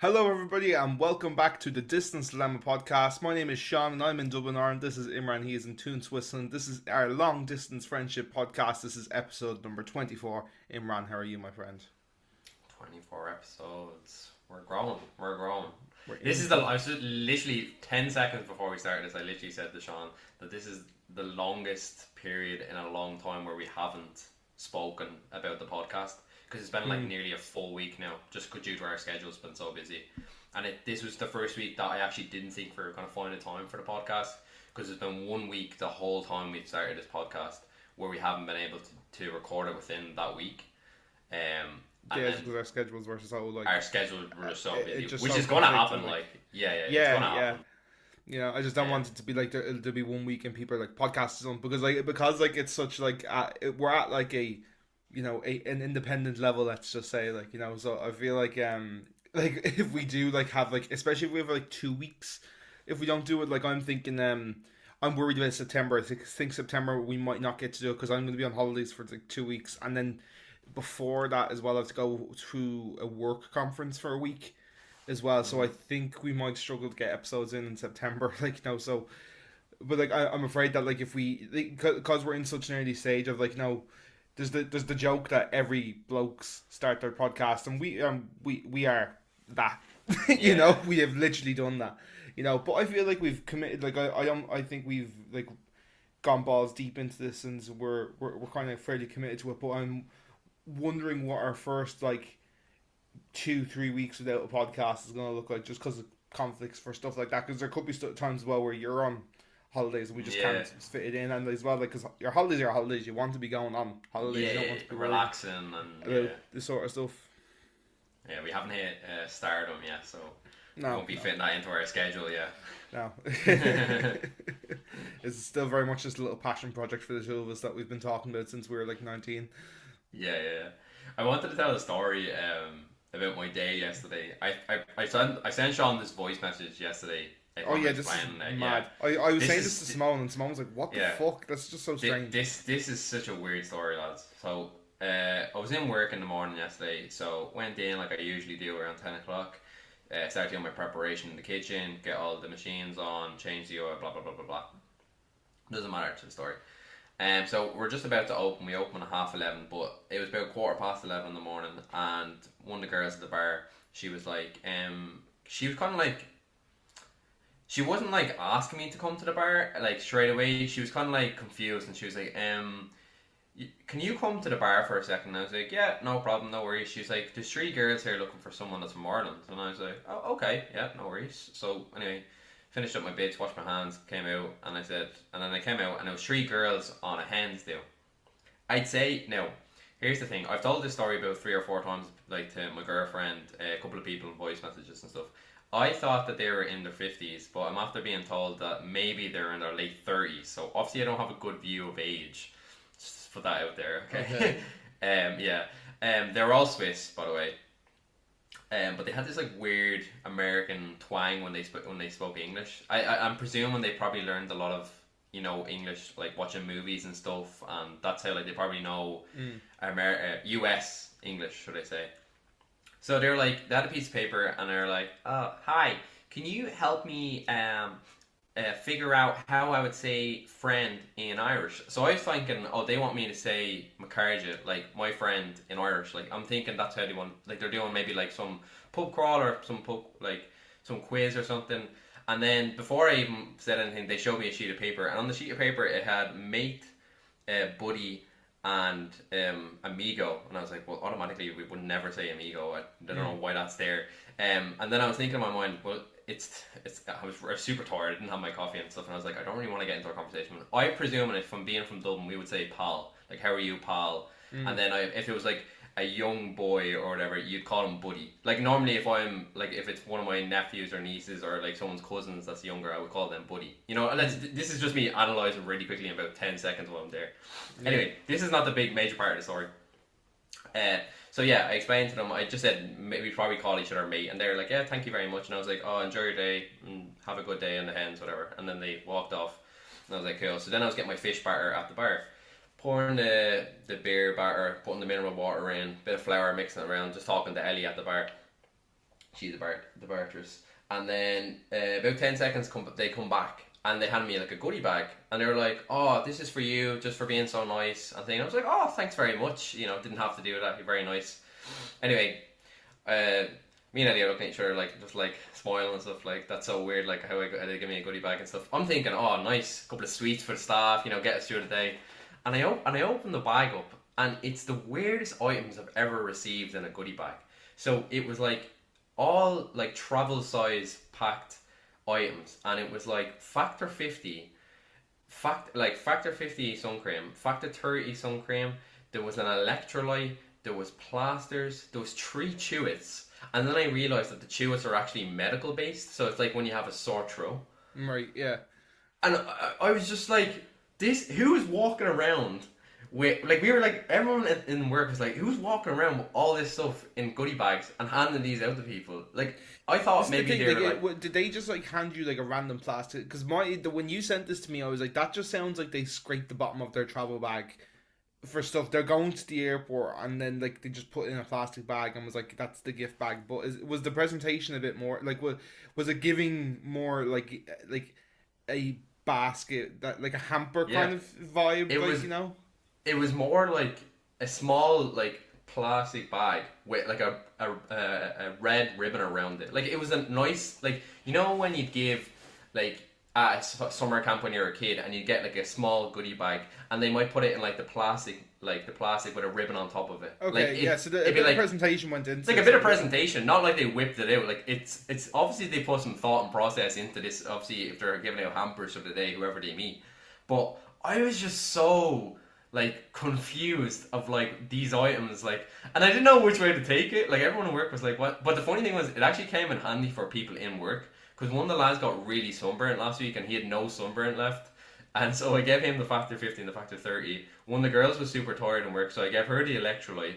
Hello, everybody, and welcome back to the Distance Dilemma podcast. My name is Shaun, and I'm in Dublin, Ireland. This is Imran. He is in Toon, Switzerland. This is our long distance friendship podcast. This is episode number 24. Imran, how are you, my friend? 24 episodes. We're growing. We're growing. We're This in. is the. I was just literally 10 seconds before we started this. I literally said to Sean that this is the longest period in a long time where we haven't spoken about the podcast because it's been like nearly a full week now, just due to our schedule's been so busy. And this was the first week that I actually didn't think we were going to find a time for the podcast because it's been 1 week the whole time we've started this podcast where we haven't been able to record it within that week. Yeah, it's because our schedules were so like our schedules were so busy, just which so is going to conflicting, happen. like, It's yeah, going to yeah. happen. You know, I just don't want it to be like there'll be 1 week and people are like podcasts is on because it's such like we're at like a an independent level. Let's just say so I feel like if we do like have like especially if we have like 2 weeks, if we don't do it like I'm thinking I'm worried about September. I think September we might not get to do it because I'm going to be on holidays for like 2 weeks and then before that as well I have to go to a work conference for a week as well. So I think we might struggle to get episodes in September. So, but like I'm afraid that like if we because we're in such an early stage of like there's the joke that every blokes start their podcast and we are that we have literally done that but I feel like we've committed like I think we've like gone balls deep into this and we're kind of fairly committed to it, but I'm wondering what our first like 2-3 weeks without a podcast is going to look like just because of conflicts for stuff like that because there could be times as well where you're on holidays and we just can't fit it in and as well like because your holidays are your holidays, you want to be going on holidays, you don't want to be relaxing and about this sort of stuff. We haven't hit stardom yet, so we won't be no. fitting that into our schedule yet. No. It's still very much just a little passion project for the two of us that we've been talking about since we were like 19. Yeah. I wanted to tell a story about my day yesterday. I sent Sean this voice message yesterday. Oh yeah, this is mad. I was saying this to Simone and Simone was like, what the fuck? That's just so strange. This is such a weird story, lads. So I was in work in the morning yesterday, so went in like I usually do around 10 o'clock. Started doing my preparation in the kitchen, get all the machines on, change the oil, blah blah blah blah blah. Doesn't matter to the story. So we're just about to open. We open at 11:30, but it was about 11:15 in the morning. And one of the girls at the bar, she was like, she was kind of like, she wasn't like asking me to come to the bar like straight away. She was kind of like confused, and she was like, can you come to the bar for a second? And I was like, yeah, no problem, no worries. She's like, there's 3 girls here looking for someone that's from Ireland. And I was like, oh, okay, yeah, no worries. So anyway, finished up my bits, washed my hands, came out, and then I came out, and it was 3 girls on a hen's do. I'd say, now, here's the thing. I've told this story about 3 or 4 times, like to my girlfriend, a couple of people, voice messages and stuff. I thought that they were in their 50s, but I'm after being told that maybe they're in their late 30s. So obviously I don't have a good view of age. Just put that out there, okay? They were all Swiss, by the way. But they had this like weird American twang when they spoke English. I'm presuming they probably learned a lot of English like watching movies and stuff, and that's how like they probably know US English, should I say? So they're like, they had a piece of paper and they're like, hi, can you help me figure out how I would say friend in Irish? So I was thinking, they want me to say Macarja, like my friend in Irish. Like I'm thinking that's how they want, like they're doing maybe like some pub crawl or some quiz or something. And then before I even said anything, they showed me a sheet of paper, and on the sheet of paper it had mate, buddy, and amigo, and I was like, well, automatically we would never say amigo. I don't know why that's there. And then I was thinking in my mind, well, I was super tired. I didn't have my coffee and stuff, and I was like, I don't really want to get into a conversation. I presume, if I'm being from Dublin, we would say pal, like how are you, pal? And then if it was like a young boy or whatever, you'd call him buddy. Like normally if it's one of my nephews or nieces or like someone's cousins that's younger, I would call them buddy. And this is just me analysing really quickly in about 10 seconds while I'm there. Anyway, this is not the big major part of the story. So yeah, I explained to them, I just said we probably call each other mate, and they're like, yeah, thank you very much. And I was like, enjoy your day and have a good day in the hens, whatever. And then they walked off, and I was like, cool. So then I was getting my fish batter at the bar, pouring the beer batter, putting the mineral water in, bit of flour, mixing it around, just talking to Ellie at the bar. She's the barteress. And then about 10 seconds they come back and they handed me like a goodie bag and they were like, oh, this is for you just for being so nice and thing. I was like, oh, thanks very much. You know, didn't have to do that. You're very nice. Anyway, me and Eddie are looking at each other like just like smiling and stuff like that's so weird. Like how they give me a goodie bag and stuff. I'm thinking, oh, nice, couple of sweets for the staff. You know, get us through the day. And I open the bag up and it's the weirdest items I've ever received in a goodie bag. So it was like all like travel size packed items and it was like factor 50 factor 50 sun cream, factor 30 sun cream, there was an electrolyte, there was plasters, there was 3 chewits, and then I realized that the chewits are actually medical based, so it's like when you have a sore throat. Right, yeah. And I was just like, this, who is walking around with, like, we were like, everyone in work was like, who's walking around with all this stuff in goodie bags and handing these out to people? Like, I thought maybe they were like, did they just like hand you like a random plastic? Because when you sent this to me, I was like, that just sounds like they scraped the bottom of their travel bag for stuff. They're going to the airport and then like they just put it in a plastic bag and was like, that's the gift bag. But was the presentation a bit more like, was it giving more like a basket, that like a hamper kind of vibe? It like, was, you know. It was more like a small like plastic bag with like a red ribbon around it. Like it was a nice, like, you know when you'd give like at a summer camp when you're a kid and you'd get like a small goodie bag and they might put it in like the plastic with a ribbon on top of it. Okay, like yeah. So a bit of presentation went into. It's like a bit of presentation, not like they whipped it out. Like it's obviously they put some thought and process into this. Obviously, if they're giving out hampers for the day, whoever they meet. But I was just so like confused of like these items, like, and I didn't know which way to take it. Like everyone in work was like, "What?" But the funny thing was, it actually came in handy for people in work because one of the lads got really sunburnt last week and he had no sunburnt left. And so I gave him the factor 50 and the factor 30. One of the girls was super tired in work, so I gave her the electrolyte.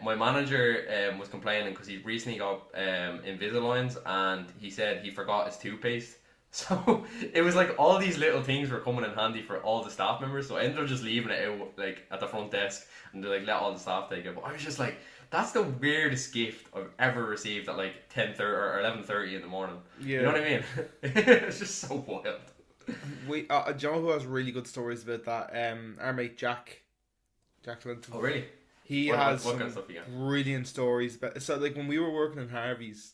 My manager was complaining because he recently got Invisaligns and he said he forgot his toothpaste. So it was like all these little things were coming in handy for all the staff members. So I ended up just leaving it out like at the front desk and they like let all the staff take it. But I was just like, that's the weirdest gift I've ever received at like 10:30 or 11:30 in the morning. Yeah. You know what I mean? It's just so wild. Do you know who has really good stories about that? Our mate Jack Linton. Oh really? He has what kind of stuff brilliant stories. But so like when we were working in Harvey's,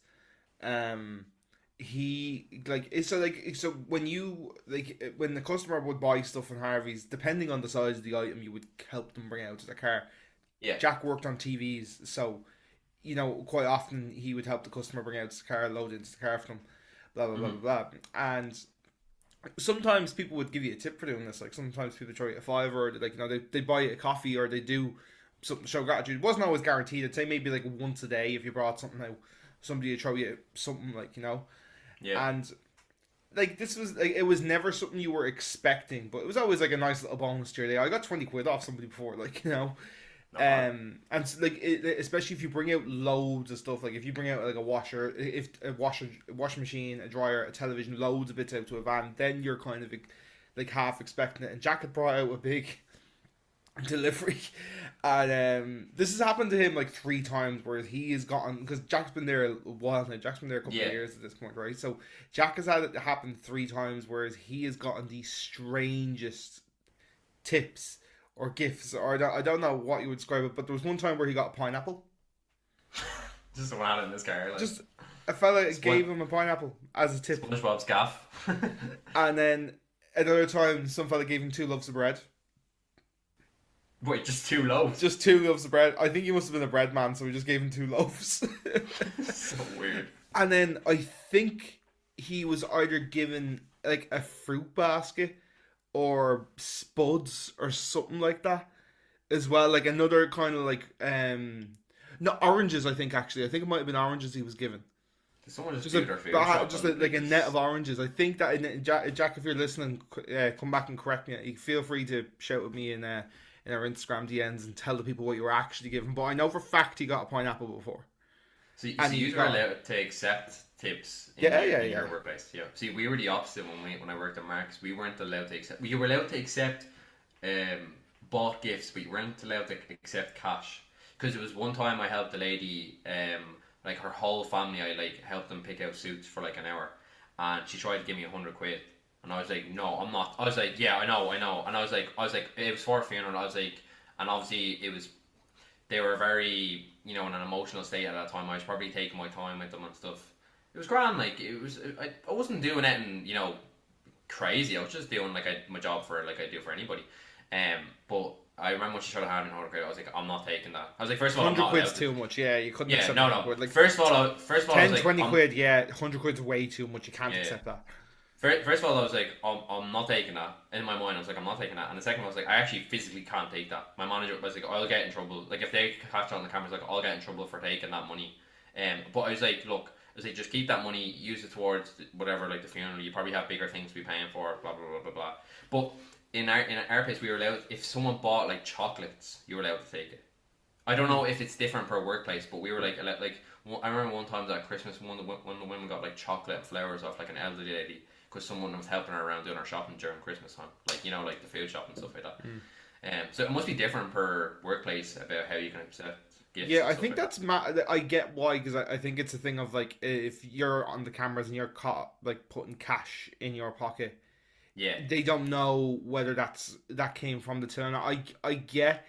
he so when you like when the customer would buy stuff in Harvey's, depending on the size of the item, you would help them bring it out to the car. Yeah. Jack worked on TVs, so you know quite often he would help the customer bring out the car, load it into the car for them, blah blah blah blah, and sometimes people would give you a tip for doing this. Like sometimes people try a $5 or like, you know, they buy a coffee or they do something to show gratitude. It wasn't always guaranteed. I'd say maybe like once a day if you brought something out, somebody would throw you something, like, you know. Yeah. And like this was like, it was never something you were expecting, but it was always like a nice little bonus to your day. I got 20 quid off somebody before, like, you know. And so, like especially if you bring out loads of stuff, like if you bring out like a washing machine, a dryer, a television, loads of bits out to a van, then you're kind of like half expecting it. And Jack had brought out a big delivery, and this has happened to him like 3 times where he has gotten, because Jack's been there a while now. Jack's been there a couple of years at this point, right? So Jack has had it happen 3 times, whereas he has gotten the strangest tips or gifts, or I don't know what you would describe it, but there was one time where he got a pineapple. Just a man in this car. Like. Just a fella gave him a pineapple as a tip. SpongeBob's gaff. And then another time, some fella gave him 2 loaves of bread. Wait, just 2 loaves? Just 2 loaves of bread. I think he must have been a bread man, so we just gave him 2 loaves. So weird. And then I think he was either given like a fruit basket or spuds or something like that as well, like another kind of like not oranges. I think it might have been oranges he was given. Someone just like a net of oranges. I think that Jack, if you're listening, come back and correct me. You feel free to shout at me in our Instagram DMs and tell the people what you were actually given. But I know for a fact he got a pineapple before. So you were allowed to accept tips in your workplace. Yeah. See, we were the opposite when I worked at Marks. We weren't allowed to accept. We were allowed to accept bought gifts, but you weren't allowed to accept cash. Because it was one time I helped a lady like her whole family, I like helped them pick out suits for like an hour, and she tried to give me 100 quid, and I was like, no, I'm not. I was like, yeah, I know, and I was like, it was for a funeral. I was like, and obviously it was, they were very, in an emotional state at that time. I was probably taking my time with them and stuff. It was grand, like it was. I wasn't doing anything, crazy. I was just doing like my job for like I do for anybody. But I remember when she started having 100 quid, I was like, I'm not taking that. I was like, first of all, I'm 100 not quid's allowed too much. Yeah, you couldn't Yeah, accept no, 100 no. quid. Like First of all, I was 10, like, 20 quid, yeah. 100 quid's way too much. You can't Yeah. accept that. First of all, I was like, I'm not taking that. In my mind, I was like, I'm not taking that. And the second one, I was like, I actually physically can't take that. My manager was like, I'll get in trouble. Like, if they catch on the cameras, like, I'll get in trouble for taking that money. But I was like, look, I was like, just keep that money, use it towards whatever, like the funeral. You probably have bigger things to be paying for, blah, blah, blah, blah, blah. But in our place, we were allowed, if someone bought, like, chocolates, you were allowed to take it. I don't know if it's different per workplace, but we were like I remember one time at Christmas, one of the women got like chocolate and flowers off like an elderly lady because someone was helping her around doing her shopping during Christmas time, like like the food shop and stuff like that. So it must be different per workplace about how you can accept gifts. Yeah, and I stuff think like that's I get why, because I think it's a thing of like, if you're on the cameras and you're caught like putting cash in your pocket, yeah, they don't know whether that came from the till. I get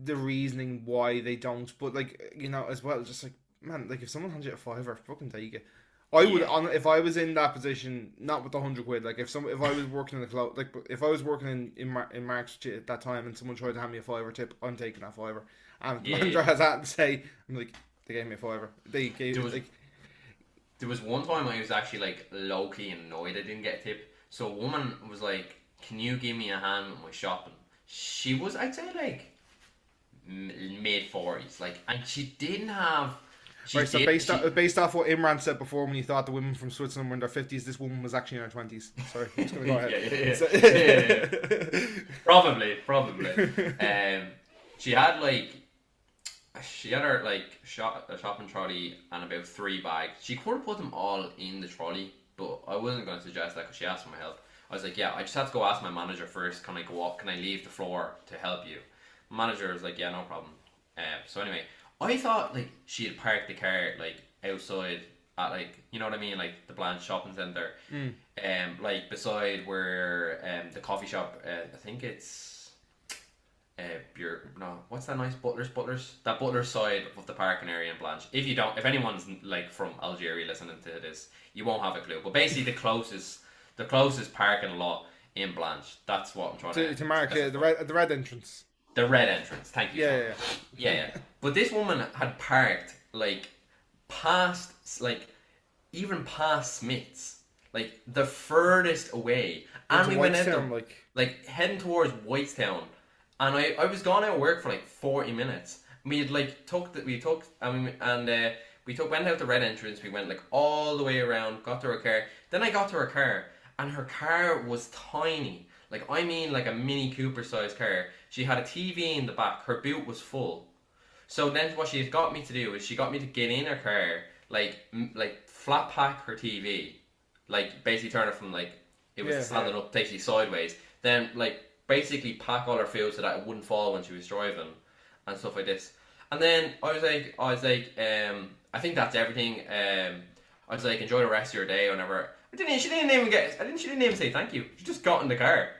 the reasoning why they don't, but like, as well, just like, man, like if someone hands you a fiver, fucking take it. I would, if I was in that position, not with the 100 quid. Like if I was working in the club, like if I was working in March at that time, and someone tried to hand me a fiver tip, I'm taking that fiver. And the manager has that to say, I'm like, they gave me a fiver. They gave There was one time I was actually like low key annoyed I didn't get a tip. So a woman was like, "Can you give me a hand with my shopping?" She was, I'd say, like mid-40s, like, and she didn't have. Right, so based off what Imran said before, when you thought the women from Switzerland were in their 50s, this woman was actually in her 20s. Sorry, I'm just gonna go ahead. Yeah. Probably. She had her like a shopping trolley and about 3 bags. She could have put them all in the trolley, but I wasn't going to suggest that because she asked for my help. I was like, yeah, I just had to go ask my manager first. Can I go up? Can I leave the floor to help you? My manager was like, yeah, no problem. So anyway, I thought like she had parked the car like outside at like, you know what I mean, like the Blanche shopping centre, like beside where the coffee shop. I think it's what's that nice Butlers? That Butlers side of the parking area in Blanche. If anyone's like from Algeria listening to this, you won't have a clue. But basically, the closest parking lot in Blanche. That's what I'm trying to mark the red entrance. The red entrance. Thank you. Yeah. But this woman had parked like past, like even past Smith's, like the furthest away, and we went out there, like heading towards Whitestown, and I was gone out of work for like 40 minutes. We had like went out the red entrance. We went like all the way around, got to her car. Then I got to her car, and her car was tiny. Like, I mean, like a Mini Cooper sized car. She had a TV in the back. Her boot was full. So then what she got me to do is she got me to get in her car, like flat pack her TV, like basically turn it from like it was standing up basically sideways. Then like basically pack all her food so that it wouldn't fall when she was driving and stuff like this. And then I was like, I think that's everything. I was like, enjoy the rest of your day or whatever. She didn't even say thank you. She just got in the car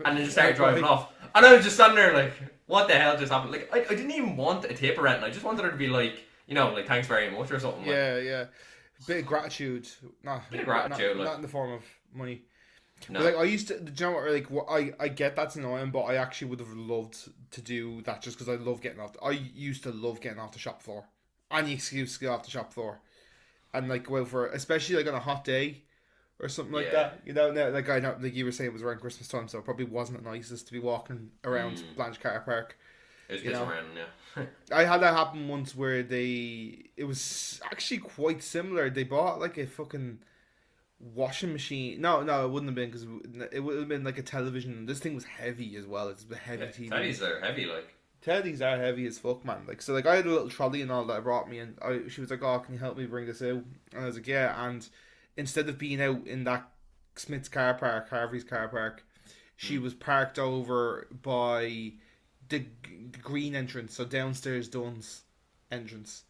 and then just started driving off. And I was just standing there like, what the hell just happened? Like, I didn't even want a tip or anything. I just wanted her to be like, like, thanks very much or something. Yeah. Bit of gratitude. Not in the form of money. No. But like, I used to, do you know what, I get that's annoying, but I actually would have loved to do that just because I love getting off. I used to love getting off the shop floor. Any excuse to get off the shop floor. And like go out for, especially like on a hot day or something like that. Like I know, like you were saying, it was around Christmas time, so it probably wasn't the nicest to be walking around Blanche Car Park. It was around, yeah. I had that happen once where it was actually quite similar. They bought like a fucking washing machine. No, it wouldn't have been, because it would have been like a television. This thing was heavy as well. It's a heavy TV. Teddies are heavy, like. Teddies are heavy as fuck, man. Like, so like I had a little trolley and all that I brought me, and she was like, "Oh, can you help me bring this out?" And I was like, "Yeah." And instead of being out in that Smith's car park, Harvey's car park, she was parked over by the green entrance, so downstairs Dunn's entrance.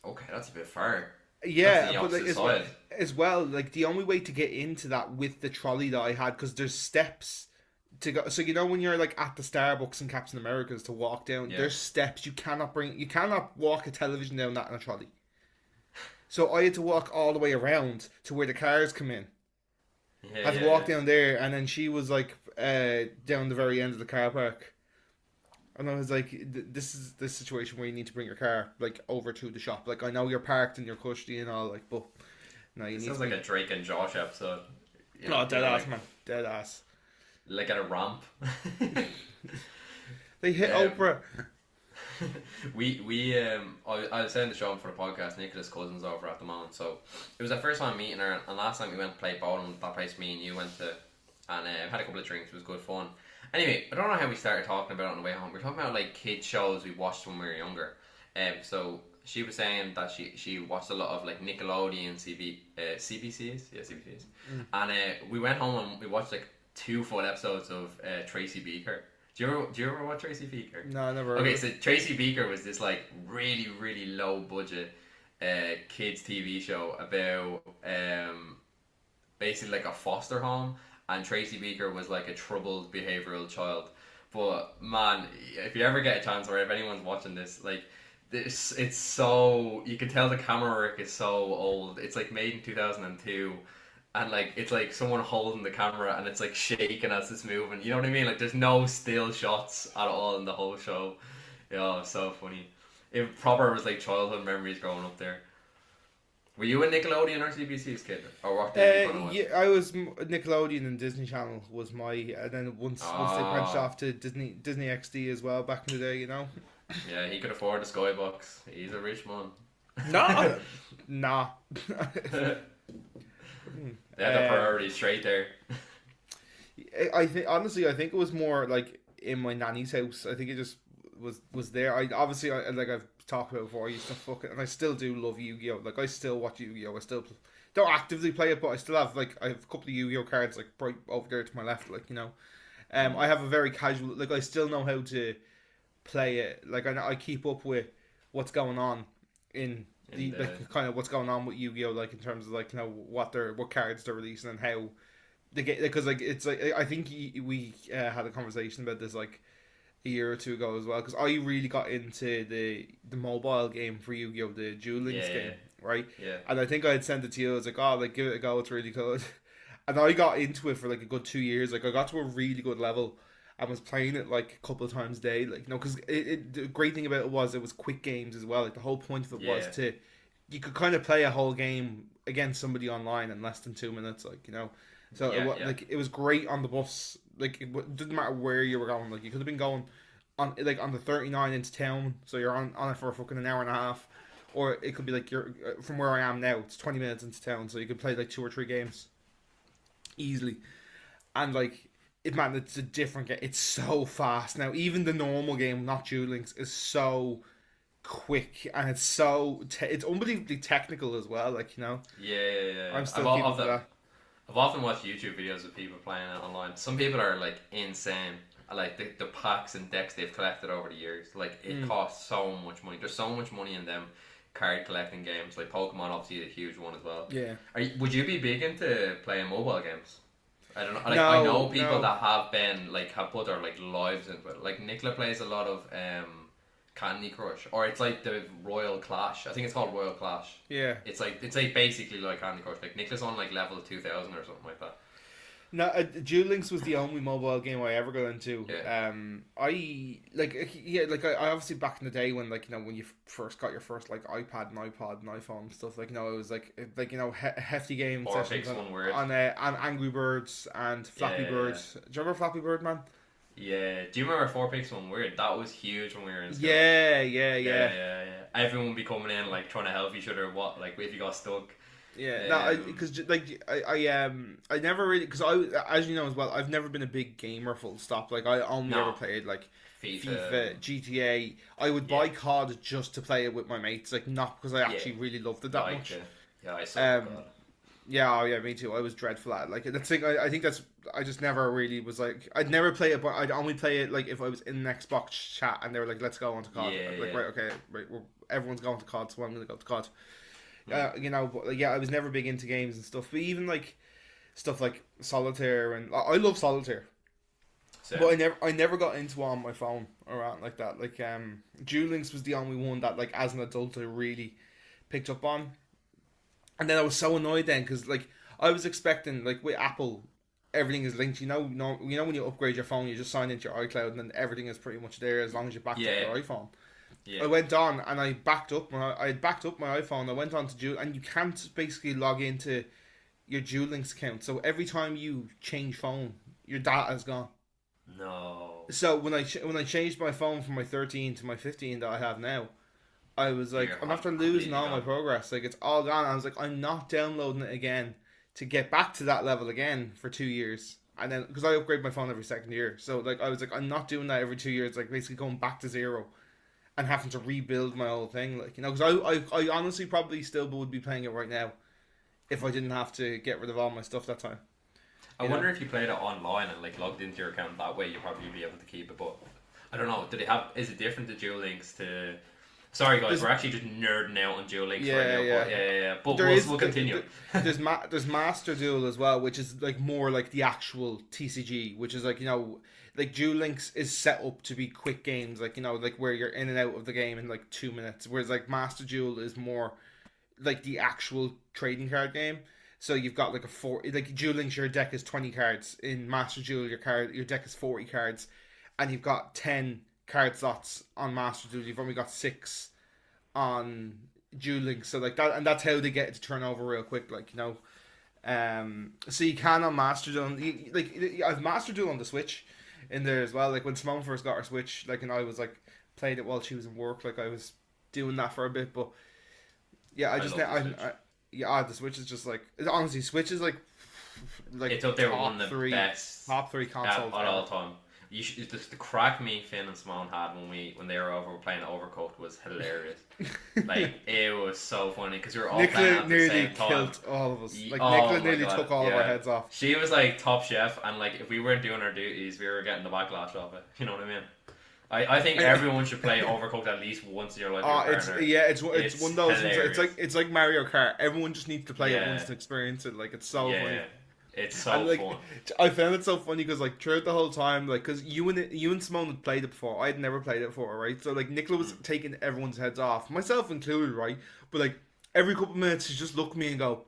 Okay, that's a bit far. That's Yeah, the but like, opposite side. as well, like the only way to get into that with the trolley that I had, because there's steps to go. So you know when you're like at the Starbucks in Captain America's to walk down, Yeah. there's steps. You cannot walk a television down that in a trolley. So I had to walk all the way around to where the cars come in. Yeah, I had to yeah, walk yeah. down there, and then she was like down the very end of the car park. And I was like, "This is this situation where you need to bring your car like over to the shop. Like I know you're parked in your custody and all, like, but no, you It need to sounds like bring." a Drake and Josh episode. No, You dead know, ass, man, dead ass. like at a ramp. They hit um, Oprah. I was saying the show for the podcast. Nicola's cousin's over at the moment, so it was our first time meeting her. And last time we went to play bowling, that place me and you went to, and had a couple of drinks. It was good fun. Anyway, I don't know how we started talking about it on the way home. We are talking about like kids shows we watched when we were younger. So she was saying that she watched a lot of like Nickelodeon CBCs, yeah, CBCs, and we went home and we watched like 2 full episodes of Tracy Beaker. Do you ever watch Tracy Beaker? No, I never. Okay, so Tracy Beaker was this like really really low budget kids TV show about basically like a foster home, and Tracy Beaker was like a troubled behavioral child. But man, if you ever get a chance, or if anyone's watching this, like this, it's so you can tell the camera work is so old. It's like made in 2002. And like it's like someone holding the camera and it's like shaking as it's moving. You know what I mean? Like there's no still shots at all in the whole show. Yeah, it's so funny. It proper was like childhood memories growing up there. Were you a Nickelodeon or CBC's kid, or what did you kind of watch? Yeah, I was Nickelodeon and Disney Channel was my, and then once they branched off to Disney XD as well back in the day, you know. Yeah, he could afford the skybox. He's a rich man. Nah, nah. They had the priorities straight there. I think honestly, I think it was more like in my nanny's house. I think it just was there. I obviously, like I've talked about before, I used to fuck it, and I still do love Yu-Gi-Oh. Like I still watch Yu-Gi-Oh. I still don't actively play it, but I still have like I have a couple of Yu-Gi-Oh cards like right over there to my left, like you know. I have a very casual, like I still know how to play it. Like I keep up with what's going on in the like, kind of what's going on with Yu-Gi-Oh, like in terms of like you know what cards they're releasing and how they get, because like it's like I think we had a conversation about this like a year or two ago as well, because I really got into the mobile game for Yu-Gi-Oh, the Duel Links game, right? Yeah. And I think I had sent it to you. I was like, oh, like give it a go, it's really good. And I got into it for like a good 2 years. Like I got to a really good level. I was playing it like a couple of times a day, like you know, because the great thing about it was quick games as well. Like the whole point of it was to you could kind of play a whole game against somebody online in less than 2 minutes, like you know. So like it was great on the bus. Like it didn't matter where you were going. Like you could have been going on like on the 39 into town, so you're on it for fucking an hour and a half, or it could be like you're from where I am now. It's 20 minutes into town, so you could play like 2 or 3 games easily, and like. It's a different game. It's so fast now. Even the normal game, not Duel Links, is so quick, and it's so it's unbelievably technical as well. Like you know. Yeah. I'm still keeping to that. I've often watched YouTube videos of people playing it online. Some people are like insane. Like the packs and decks they've collected over the years. Like it costs so much money. There's so much money in them card collecting games. Like Pokemon, obviously, is a huge one as well. Yeah. Would you be big into playing mobile games? I don't know. Like No, I know people no. that have been like have put their like lives into it. Like Nicola plays a lot of Candy Crush, or it's like the Royal Clash. I think it's called Royal Clash. Yeah. It's like basically like Candy Crush. Like Nicola's on like level 2000 or something like that. No, Duel Links was the only mobile game I ever got into. Yeah. I obviously back in the day when like you know when you first got your first like iPad and iPod and iPhone and stuff, like you know it was like you know hefty game Or sessions Pics, one word. on Angry Birds and Flappy Bird. Do you remember Flappy Bird, man? Yeah. Do you remember 4 Pics, 1 word? That was huge when we were in school. Yeah. Everyone would be coming in like trying to help each other. What like if you got stuck. Yeah, no, because like I never really, because as you know as well, I've never been a big gamer. Full stop. Like I only ever played like FIFA, GTA. I would buy COD just to play it with my mates, like not because I actually really loved it that much. Yeah, I saw Yeah, me too. I was dreadful at it. Like that's thing. I think that's. I just never really was like. I'd never play it, but I'd only play it like if I was in an Xbox chat and they were like, "Let's go on to COD." Right, okay, right. everyone's going to COD, so I'm going to go to COD. You know, but like, yeah, I was never big into games and stuff. But even like stuff like solitaire, and I love solitaire. Same. But I never got into it on my phone or anything like that. Like Duel Links was the only one that like as an adult I really picked up on. And then I was so annoyed then because like I was expecting like with Apple everything is linked. You know, when you upgrade your phone, you just sign into your iCloud and then everything is pretty much there as long as you backed up your iPhone. Yeah. I went on and I backed up my iPhone. I went on to Duel, and you can't basically log into your Duel Links account. So every time you change phone, your data is gone. No. So when I changed my phone from my 13 to my 15 that I have now, I was like, I'm after losing all my progress. Like it's all gone. I was like, I'm not downloading it again to get back to that level again for 2 years. And then because I upgrade my phone every second year, so like I was like, I'm not doing that every 2 years. Like basically going back to zero and having to rebuild my whole thing. Like, you know, because I honestly probably still would be playing it right now if I didn't have to get rid of all my stuff that time. I wonder if you played it online and like logged into your account that way, you'd probably be able to keep it. But I don't know. Is it different to Duel Links to? Sorry guys, we're actually just nerding out on Duel Links right now. Yeah. But we'll continue. There's Master Duel as well, which is like more like the actual TCG, which is like, you know, like Duel Links is set up to be quick games, like, you know, like where you're in and out of the game in like 2 minutes, whereas like Master Duel is more like the actual trading card game. So you've got like Duel Links, your deck is 20 cards. In Master Duel, your deck is 40 cards, and you've got 10 card slots on Master Duel. You've only got 6 on Duel Links. So like that, and that's how they get it to turn over real quick. Like, you know, so you can on Master Duel. I've Master Duel on the Switch in there as well. Like when Simone first got her Switch, like, and I was like played it while she was in work. Like I was doing that for a bit, but yeah, the Switch is just like, honestly, Switch is like it's up there with one of the best top 3 consoles at all time. The crack me, Finn and Simone had when they were over playing Overcooked was hilarious. Like it was so funny because we were all Nicola playing at the same time. Nicola killed all of us. Like Nicola nearly took all of our heads off. She was like top chef, and like if we weren't doing our duties, we were getting the backlash of it. You know what I mean? I think everyone should play Overcooked at least once in your life. It's one of those. It's like Mario Kart. Everyone just needs to play it once to experience it. Like it's so funny. It's so fun. I found it so funny because like throughout the whole time, like because you and Simone had played it before. I had never played it before, right? So like Nicola was taking everyone's heads off, myself included, right? But like every couple of minutes, she'd just look at me and go,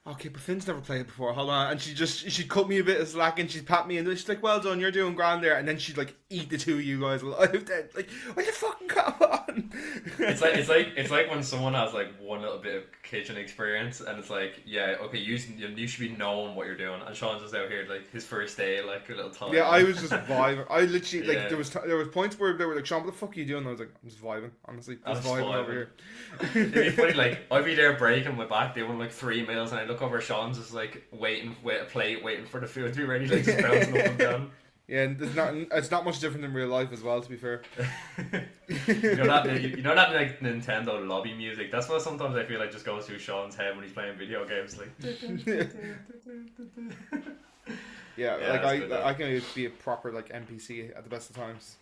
"Okay, but Finn's never played it before. Hold on." And she'd cut me a bit of slack and she'd pat me and she's like, "Well done, you're doing grand there." And then she'd like eat the two of you guys alive. Then like, what the fucking come on? It's like when someone has like one little bit of kitchen experience and it's like, yeah, okay, you should be knowing what you're doing. And Sean's just out here like his first day, like a little time. Yeah, I was just vibing. I literally like there was points where they were like, "Sean, what the fuck are you doing?" And I was like, "I'm just vibing, honestly, just vibing over here." It'd be funny, like I'd be there breaking my back doing like 3 meals and I look over Sean's just like waiting with a plate, waiting for the food to be ready, like just bouncing up and down. Yeah, and it's not much different in real life as well, to be fair. you know that like Nintendo lobby music. That's what sometimes I feel like just goes through Sean's head when he's playing video games. Like, I can be a proper like NPC at the best of times.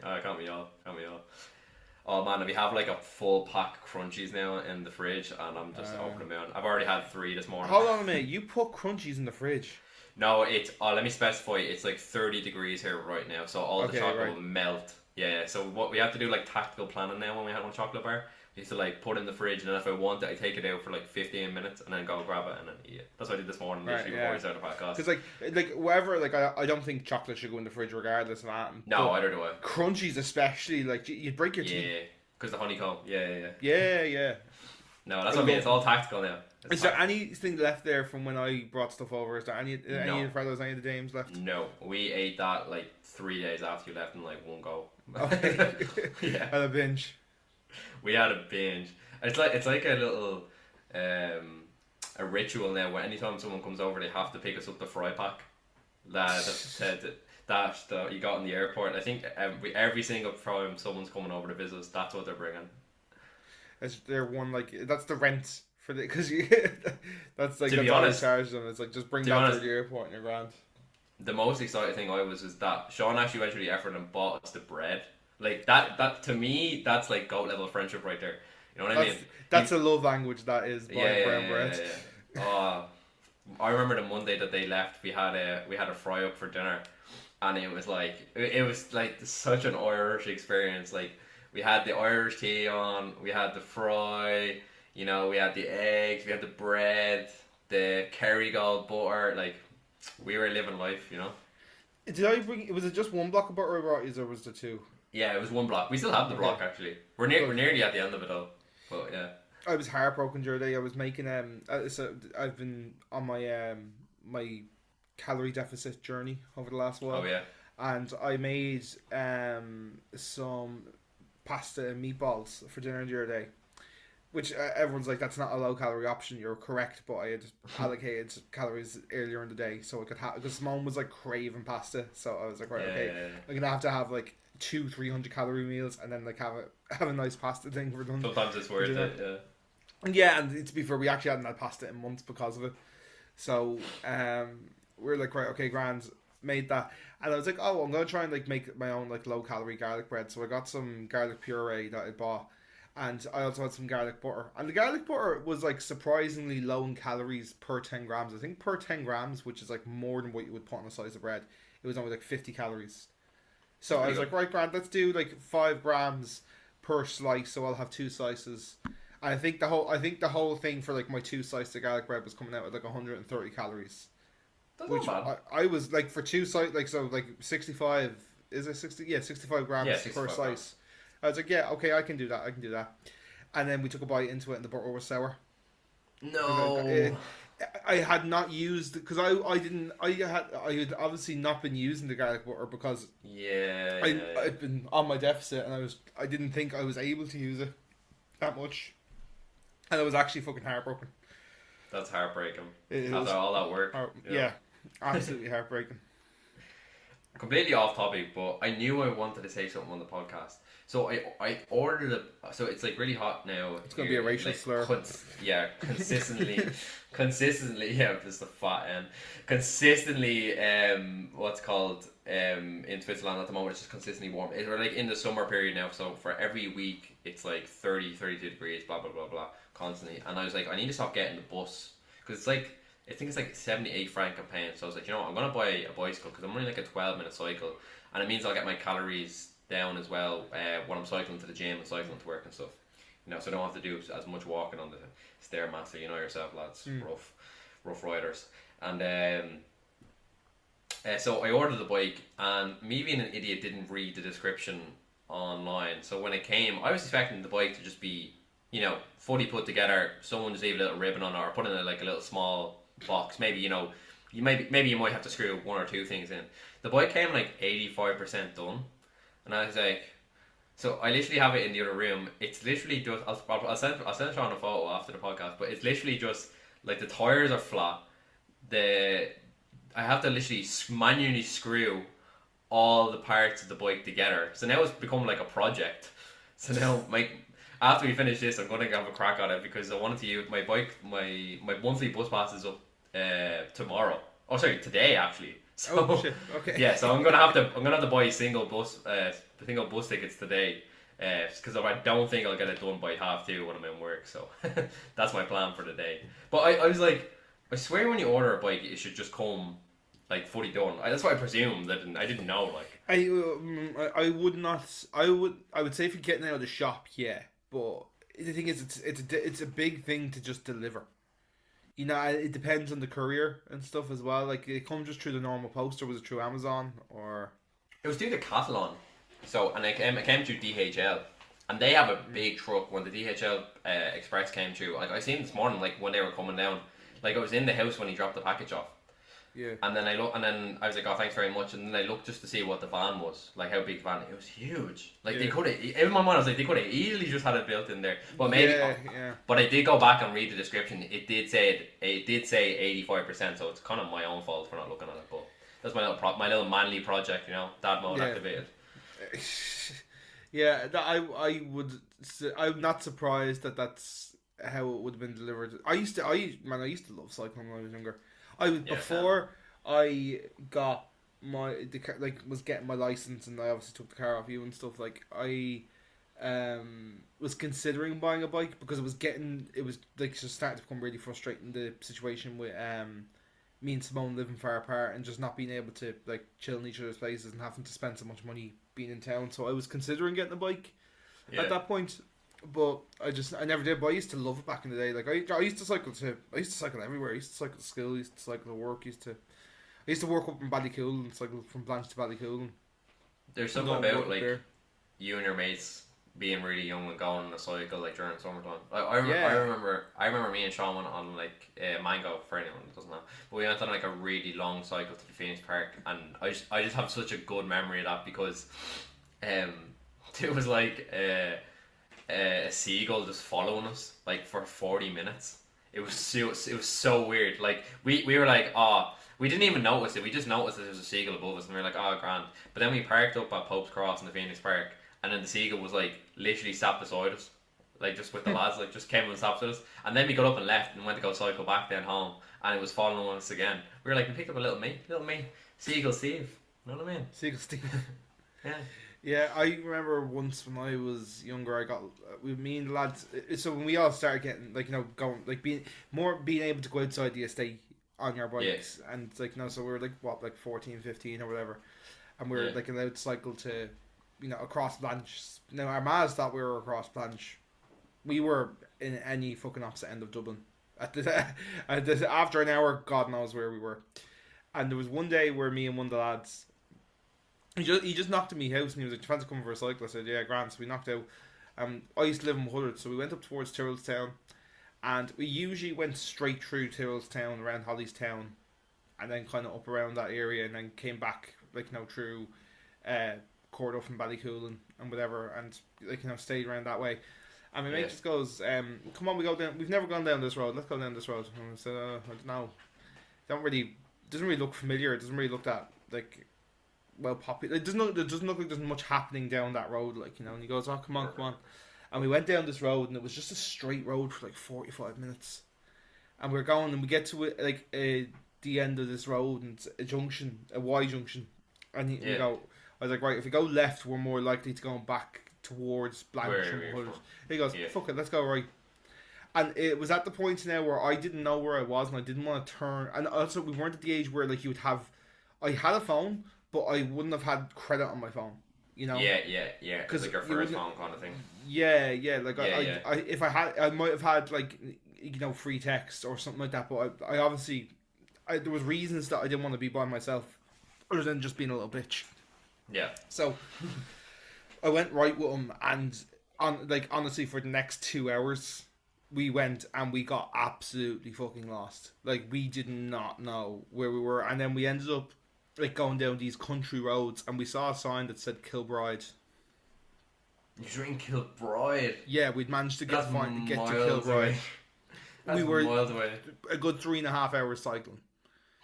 Can't we all? Oh man, we have like a full pack of crunchies now in the fridge, and I'm just opening them out. I've already had 3 this morning. Hold on a minute, you put crunchies in the fridge? No, it's let me specify. It's like 30 degrees here right now, so all the chocolate will melt. Yeah, so what we have to do like tactical planning now when we have one chocolate bar. We used to like put it in the fridge, and then if I want it, I take it out for like 15 minutes, and then go grab it and then eat it. That's what I did this morning, literally before we started the podcast. Because like whatever, like I don't think chocolate should go in the fridge regardless of that. No, either do I. Crunchies especially, like you'd break your teeth. Yeah, because the honeycomb. Yeah. No, that's what I mean. It's all tactical now. Is there anything left there from when I brought stuff over? Is there any of the dames left? No, we ate that like 3 days after you left in like one go. Okay. Yeah. Had a binge. We had a binge. It's like a little a ritual now where anytime someone comes over they have to pick us up the fry pack that you got in the airport. I think every single time someone's coming over to visit us, that's what they're bringing. It's their one, like that's the rent for the, because that's like that's all they charge them. It's like just bring that to the airport and you're grand. The most exciting thing is that Sean actually went through the effort and bought us the bread. Like that to me, that's like goat level friendship right there. You know what I mean? That's a love language. That is Yeah, buying yeah, brown yeah, bread. yeah, yeah. Oh, I remember the Monday that they left. We had a fry up for dinner, and it was like such an Irish experience. Like we had the Irish tea on, we had the fry, we had the eggs, we had the bread, the Kerrygold butter. Like we were living life. Did I bring? Was it just one block of butter I brought you, or was there two? Yeah, it was one block. We still have the Okay. block actually. We're nearly at the end of it though. But yeah. I was heartbroken the other day. I was making so I've been on my calorie deficit journey over the last Oh while, yeah. and I made some pasta and meatballs for dinner the other day. Which everyone's like, that's not a low calorie option. You're correct, but I had allocated calories earlier in the day so I could have, because mom was like craving pasta, so I was like, right, Yeah, okay, yeah, yeah. I'm gonna have to have like 300 calorie meals and then like have a nice pasta thing for done. Sometimes it's worth dinner. it. Yeah. And yeah, and to be fair, we actually hadn't had pasta in months because of it. So we were like, right, okay, grand, made that, and I was like, oh, I'm gonna try and like make my own like low calorie garlic bread. So I got some garlic puree that I bought, and I also had some garlic butter. And the garlic butter was like surprisingly low in calories per 10 grams. I think per 10 grams, which is like more than what you would put on a slice of bread, it was only like 50 calories. So I was like, right, grand, let's do like 5 grams per slice. So I'll have 2 slices. And I think the whole thing for like my 2 slices of garlic bread was coming out at like 130 calories. That's Which not bad. I was like for 2 slices, like so like 65, is it 60? Yeah, 65 grams Yeah, per 65 slice. grams. I was like, yeah, okay, I can do that. I can do that. And then we took a bite into it, and the butter was sour. No. I had not used because I had obviously not been using the garlic butter because Yeah, I yeah, yeah. I'd been on my deficit, and I didn't think I was able to use it that much, and I was actually fucking heartbroken. That's heartbreaking. It After was all that work. yeah, absolutely heartbreaking. Completely off topic, but I knew I wanted to say something on the podcast. So I ordered it. So it's like really hot now. It's gonna be a racial slur. Yeah, consistently. Yeah, just the fat end. Consistently, what's called in Switzerland at the moment, it's just consistently warm. We're like in the summer period now. So for every week, it's like 30, 32 degrees, blah blah blah blah, constantly. And I was like, I need to stop getting the bus because it's like. I think it's like 78 franc a pound. So I was like, I'm going to buy a bicycle because I'm only like a 12-minute cycle. And it means I'll get my calories down as well when I'm cycling to the gym and cycling to work and stuff. So I don't have to do as much walking on the Stairmaster. You know yourself, lads. Rough riders. And so I ordered the bike, and me being an idiot didn't read the description online. So when it came, I was expecting the bike to just be, fully put together. Someone just leave a little ribbon on it or put in like a little small box. Maybe maybe you might have to screw one or two things in. The bike came like 85% done, and I was like, so I literally have it in the other room. It's literally just I'll send Sean a photo after the podcast, but it's literally just like the tires are flat. I have to literally manually screw all the parts of the bike together. So now it's become like a project. So now after we finish this, I'm going to have a crack at it because I wanted to use my bike. My monthly bus pass is up tomorrow. Oh, sorry, today actually. So, Oh shit! Okay. yeah, so I'm gonna have to buy single bus tickets today, because I don't think I'll get it done by 2:30 when I'm in work. So that's my plan for the day. But I was like, I swear when you order a bike, it should just come like fully done. That's what I presumed. I didn't know. Like I would not. I would say if you're getting it out of the shop, yeah. But the thing is, it's a big thing to just deliver. It depends on the courier and stuff as well. Like, it comes just through the normal post, or was it through Amazon, or... it was through the Catalan. So, and it came through DHL. And they have a big truck. When the DHL Express came through, like I seen this morning, like when they were coming down, like I was in the house when he dropped the package off. Yeah. And then I was like, oh, thanks very much. And then I looked just to see what the van was, like how big the van. It was huge. Like they could have, in my mind, I was like, they could have easily just had it built in there. But maybe, but I did go back and read the description. It did say 85%. So it's kind of my own fault for not looking at it. But that's my little manly project, dad mode activated. Yeah, I'm not surprised that that's how it would have been delivered. I used to love cycling when I was younger. Before I got was getting my license, and I obviously took the car off you and stuff. Like I was considering buying a bike because it was like just starting to become really frustrating, the situation with me and Simone living far apart and just not being able to like chill in each other's places and having to spend so much money being in town. So I was considering getting a bike at that point, but I never did. But I used to love it back in the day. Like I used to cycle everywhere. I used to cycle to school. I used to cycle to work. I used to work up in Ballycool and cycle from Blanche to Ballycool. There's something about like you and your mates being really young and going on a cycle like during summertime. I remember me and Shaun went on like Mango, for anyone that doesn't know. But we went on like a really long cycle to the Phoenix Park, and I just have such a good memory of that because it was like a seagull just following us like for 40 minutes. It was so weird. Like we were like, oh, we didn't even notice it. We just noticed that there was a seagull above us, and we were like, oh, grand. But then we parked up at Pope's Cross in the Phoenix Park, and then the seagull was like literally sat beside us, like just with the lads, like just came and stopped with us. And then we got up and left and went to go cycle back then home, and it was following us again. We were like, we picked up a little me, Seagull Steve. You know what I mean? Seagull Steve. Yeah. Yeah, I remember once when I was younger, I got with me and the lads. So when we all started getting like going like being able to go outside the estate on your bikes, and like so we were like 14, 15 or whatever, and we were like allowed to cycle to across Blanche. Now our ma's thought we were across Blanche. We were in any fucking opposite end of Dublin after an hour. God knows where we were. And there was one day where me and one of the lads, he just knocked at me house and he was like, "Do you fancy coming for a cycle?" I said, "Yeah, grand." So we knocked out. I used to live in Hullard, so we went up towards Tyrrellstown, and we usually went straight through Tyrrellstown around Hollystown, and then kind of up around that area, and then came back through Corduff and Ballycool and whatever, and stayed around that way. And my mate just goes, "Come on, we go down. We've never gone down this road. Let's go down this road." And I said, "I don't know. Doesn't really look familiar. It doesn't really look that like well popular. It doesn't look like there's much happening down that road, And he goes, "Oh, come on." And we went down this road, and it was just a straight road for like 45 minutes. And we're going, and we get to the end of this road, and it's a junction, a Y junction. And we go, I was like, right, if we go left, we're more likely to go back towards Blanche and Hullard. He goes, fuck it, let's go right. And it was at the point now where I didn't know where I was, and I didn't want to turn. And also, we weren't at the age where like you would have. I had a phone, but I wouldn't have had credit on my phone. Yeah. Because like your first phone kind of thing. Yeah. Like Yeah. I if I had, I might have had like free text or something like that. But I obviously, there was reasons that I didn't want to be by myself, other than just being a little bitch. Yeah. So I went right with him, and honestly, for the next 2 hours, we went and we got absolutely fucking lost. Like we did not know where we were, and then we ended up like going down these country roads, and we saw a sign that said Kilbride. You're in Kilbride? Yeah, we'd managed to get to Kilbride. Away. We were miles away. A good 3.5 hours cycling.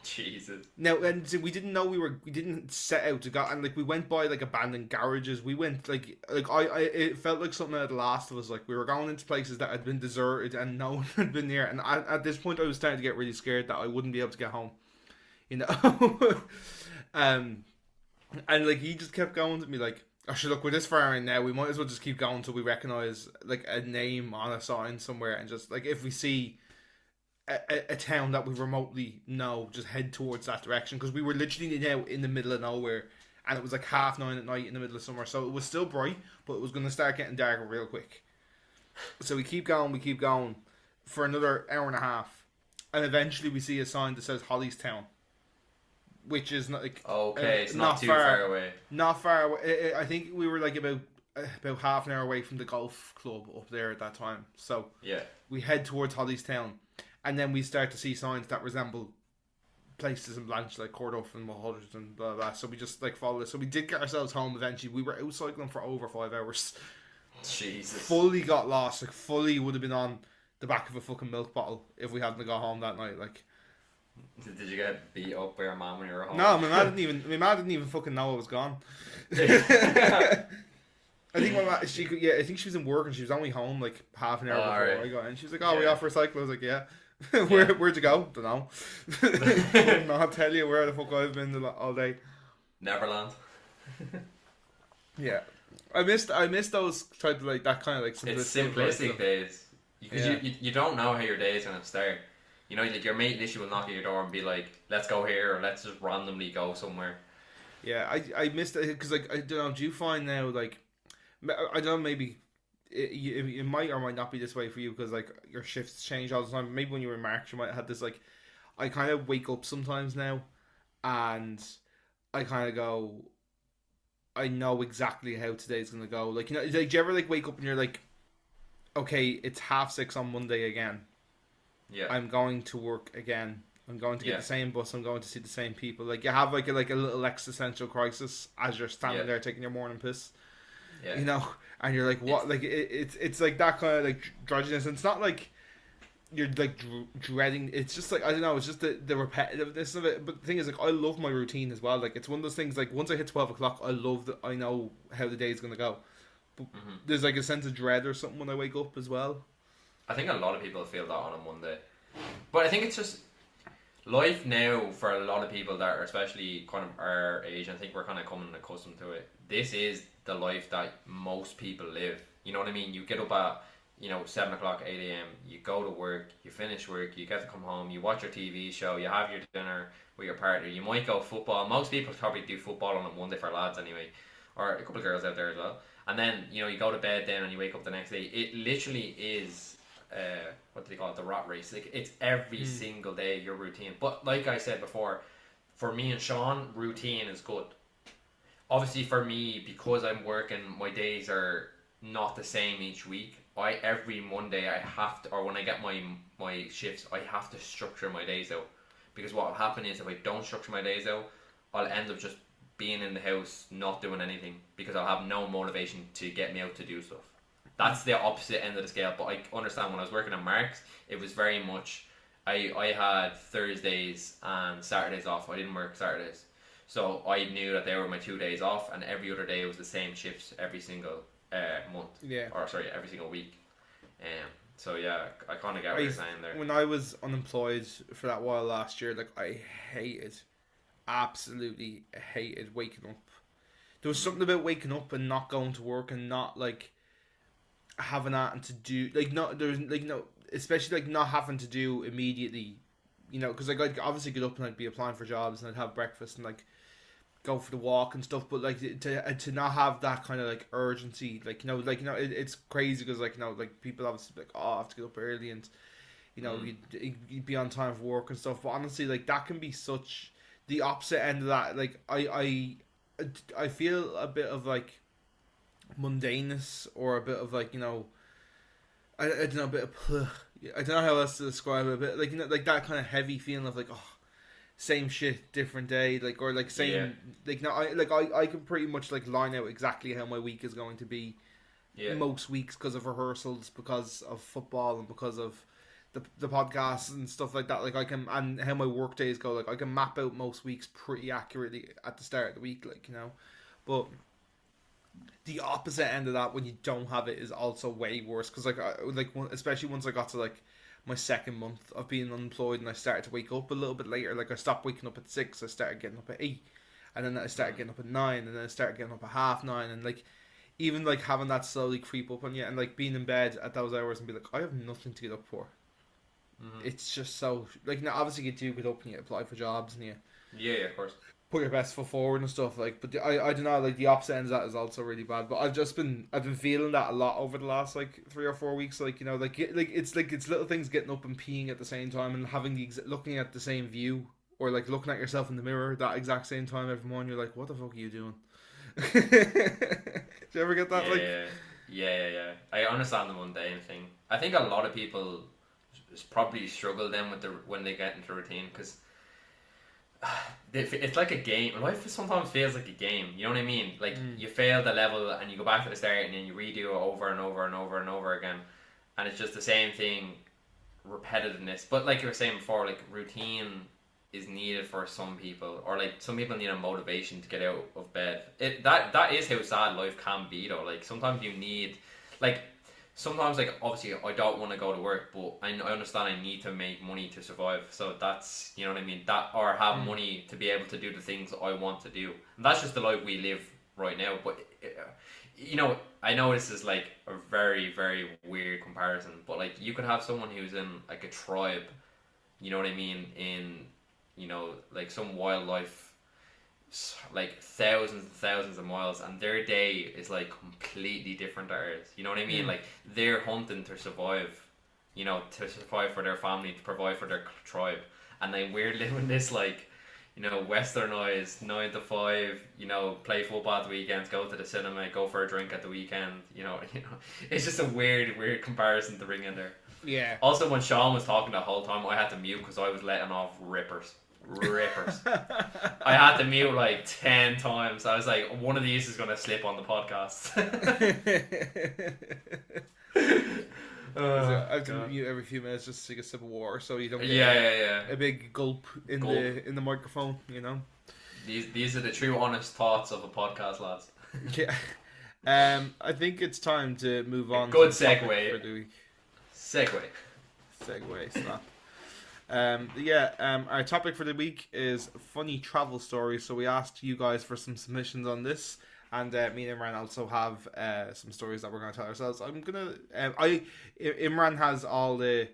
Jesus. Now, and so we didn't know we didn't set out to go, and like we went by like abandoned garages. We went like it felt like something out of The Last of Us. Like we were going into places that had been deserted and no one had been there. And at this point, I was starting to get really scared that I wouldn't be able to get home. And like he just kept going to me like, "Oh, shit, look, we're this far in now. We might as well just keep going until we recognize like a name on a sign somewhere, and just like if we see a town that we remotely know, just head towards that direction." Because we were literally now in the middle of nowhere, and it was like 9:30 at night in the middle of summer, so it was still bright, but it was going to start getting darker real quick. So we keep going for another hour and a half, and eventually we see a sign that says Hollystown, which is not like it's not too far away. Not far away. I think we were like about half an hour away from the golf club up there at that time. So yeah, we head towards Hollystown. And then we start to see signs that resemble places in Blanche, like Corduff and Mulholland and blah, blah. So we just like followed it. So we did get ourselves home eventually. We were out cycling for over 5 hours. Jesus. Fully got lost. Like fully would have been on the back of a fucking milk bottle if we hadn't got home that night. Like, did you get beat up by your mom when you were home? No, my mom didn't even fucking know I was gone. I think my mom, I think she was in work and she was only home like half an hour before I got in. She was like, "Oh, we off for a cycle." I was like, "Yeah." Where'd you go? Don't know. I'll tell you where the fuck I've been all day. Neverland. Yeah, I missed those type of like that kind of like It's simplistic simplistic days. Because Yeah. you don't know how your day is going to start. You know, like your mate literally will knock at your door and be like, let's go here, or let's just randomly go somewhere. Yeah, I missed it because like I don't know. Do you find now like I don't know, maybe it might or might not be this way for you because like your shifts change all the time. Maybe when you were in March, you might have had this like I kind of wake up sometimes now and I kind of go. I know exactly how today's gonna go. Like like, do you ever like wake up and you're like, okay, it's 6:30 on Monday again. Yeah. I'm going to work again. I'm going to get Yeah. the same bus. I'm going to see the same people. Like you have like a little existential crisis as you're standing there taking your morning piss. Yeah. You know, and you're like, what? Like it's like that kind of like drudginess. And it's not like you're like dreading. It's just like I don't know. It's just the repetitiveness of it. But the thing is, like I love my routine as well. Like it's one of those things. Like once I hit 12 o'clock, I love that I know how the day's gonna go. But there's like a sense of dread or something when I wake up as well. I think a lot of people feel that on a Monday. But I think it's just life now for a lot of people that are especially kind of our age. I think we're kind of coming accustomed to it. This is the life that most people live. You know what I mean? You get up at 7 o'clock, 8 a.m. You go to work, you finish work, you get to come home, you watch your TV show, you have your dinner with your partner. You might go football. Most people probably do football on a Monday for lads anyway, or a couple of girls out there as well. And then you go to bed then and you wake up the next day. It literally is what do they call it? The rat race. Like it's every single day your routine. But like I said before, for me and Sean, routine is good. Obviously for me, because I'm working, my days are not the same each week. Every Monday I have to, or when I get my shifts, I have to structure my days out. Because what will happen is if I don't structure my days out, I'll end up just being in the house not doing anything because I'll have no motivation to get me out to do stuff. That's the opposite end of the scale. But I understand when I was working at Marks, it was very much I had Thursdays and Saturdays off. I didn't work Saturdays, so I knew that they were my 2 days off, and every other day was the same shifts every single month. Yeah. Or sorry, every single week. So yeah, I kind of get what you're saying there. When I was unemployed for that while last year, like I absolutely hated waking up. There was something about waking up and not going to work and not like having that to do like not there's like especially like not having to do immediately, because like I'd obviously get up and I'd be applying for jobs and I'd have breakfast and like go for the walk and stuff, but like to not have that kind of like urgency, like it's crazy because like like people obviously be like, oh, I have to get up early and you'd be on time for work and stuff, but honestly like that can be such the opposite end of that. Like I feel a bit of like mundaneness or a bit of like I don't know, a bit of I don't know how else to describe it, but like like that kind of heavy feeling of like, oh, same shit, different day, like, or like same, like I can pretty much like line out exactly how my week is going to be most weeks because of rehearsals, because of football, and because of the podcasts and stuff like that. Like I can, and how my work days go, like I can map out most weeks pretty accurately at the start of the week, like but the opposite end of that when you don't have it is also way worse because especially once I got to like my second month of being unemployed and I started to wake up a little bit later. Like I stopped waking up at 6, I started getting up at 8, and then I started getting up at 9, and then I started getting up at 9:30, and like even like having that slowly creep up on you and like being in bed at those hours and be like, I have nothing to get up for. It's just so like now obviously you do get up and you apply for jobs and you of course put your best foot forward and stuff, like, but I don't know, like the opposite end of that is also really bad. But I've been feeling that a lot over the last like 3 or 4 weeks, like it's little things, getting up and peeing at the same time and having looking at the same view, or like looking at yourself in the mirror that exact same time every morning. You're like, what the fuck are you doing? Do you ever get that? Yeah. I understand the mundane thing. I think a lot of people probably struggle then when they get into routine because it's like a game. Life sometimes feels like a game. You know what I mean? Like you fail the level and you go back to the start and then you redo it over and over and over and over again, and it's just the same thing, repetitiveness. But like you were saying before, like routine is needed for some people, or like some people need a motivation to get out of bed. That is how sad life can be though. Like sometimes you need, like sometimes, like, obviously I don't want to go to work, but I understand I need to make money to survive. So that's, you know what I mean, that, or have money to be able to do the things I want to do. And that's just the life we live right now. But you know, I know this is like a very, very weird comparison, but like you could have someone who's in like a tribe, you know what I mean, in, you know, like some wildlife, like thousands and thousands of miles, and their day is like completely different to ours. You know what I mean? Like they're hunting to survive, you know, to survive for their family, to provide for their tribe, and then we're living this like, you know, westernized 9 to 5. You know, play football at the weekends, go to the cinema, go for a drink at the weekend. You know, it's just a weird comparison to bring in there. Yeah. Also, when Shaun was talking the whole time, I had to mute because I was letting off rippers. I had to mute like 10 times. I was like, one of these is going to slip on the podcast. I have to mute every few minutes just to take a sip of water, so you don't get a big gulp in the microphone. You know. These are the true, honest thoughts of a podcast, lads. Yeah. I think it's time to move on. Good to segue. For the week. Segue. Slap. Our topic for the week is funny travel stories. So we asked you guys for some submissions on this, and me and Imran also have some stories that we're going to tell ourselves. I'm gonna, Imran has all the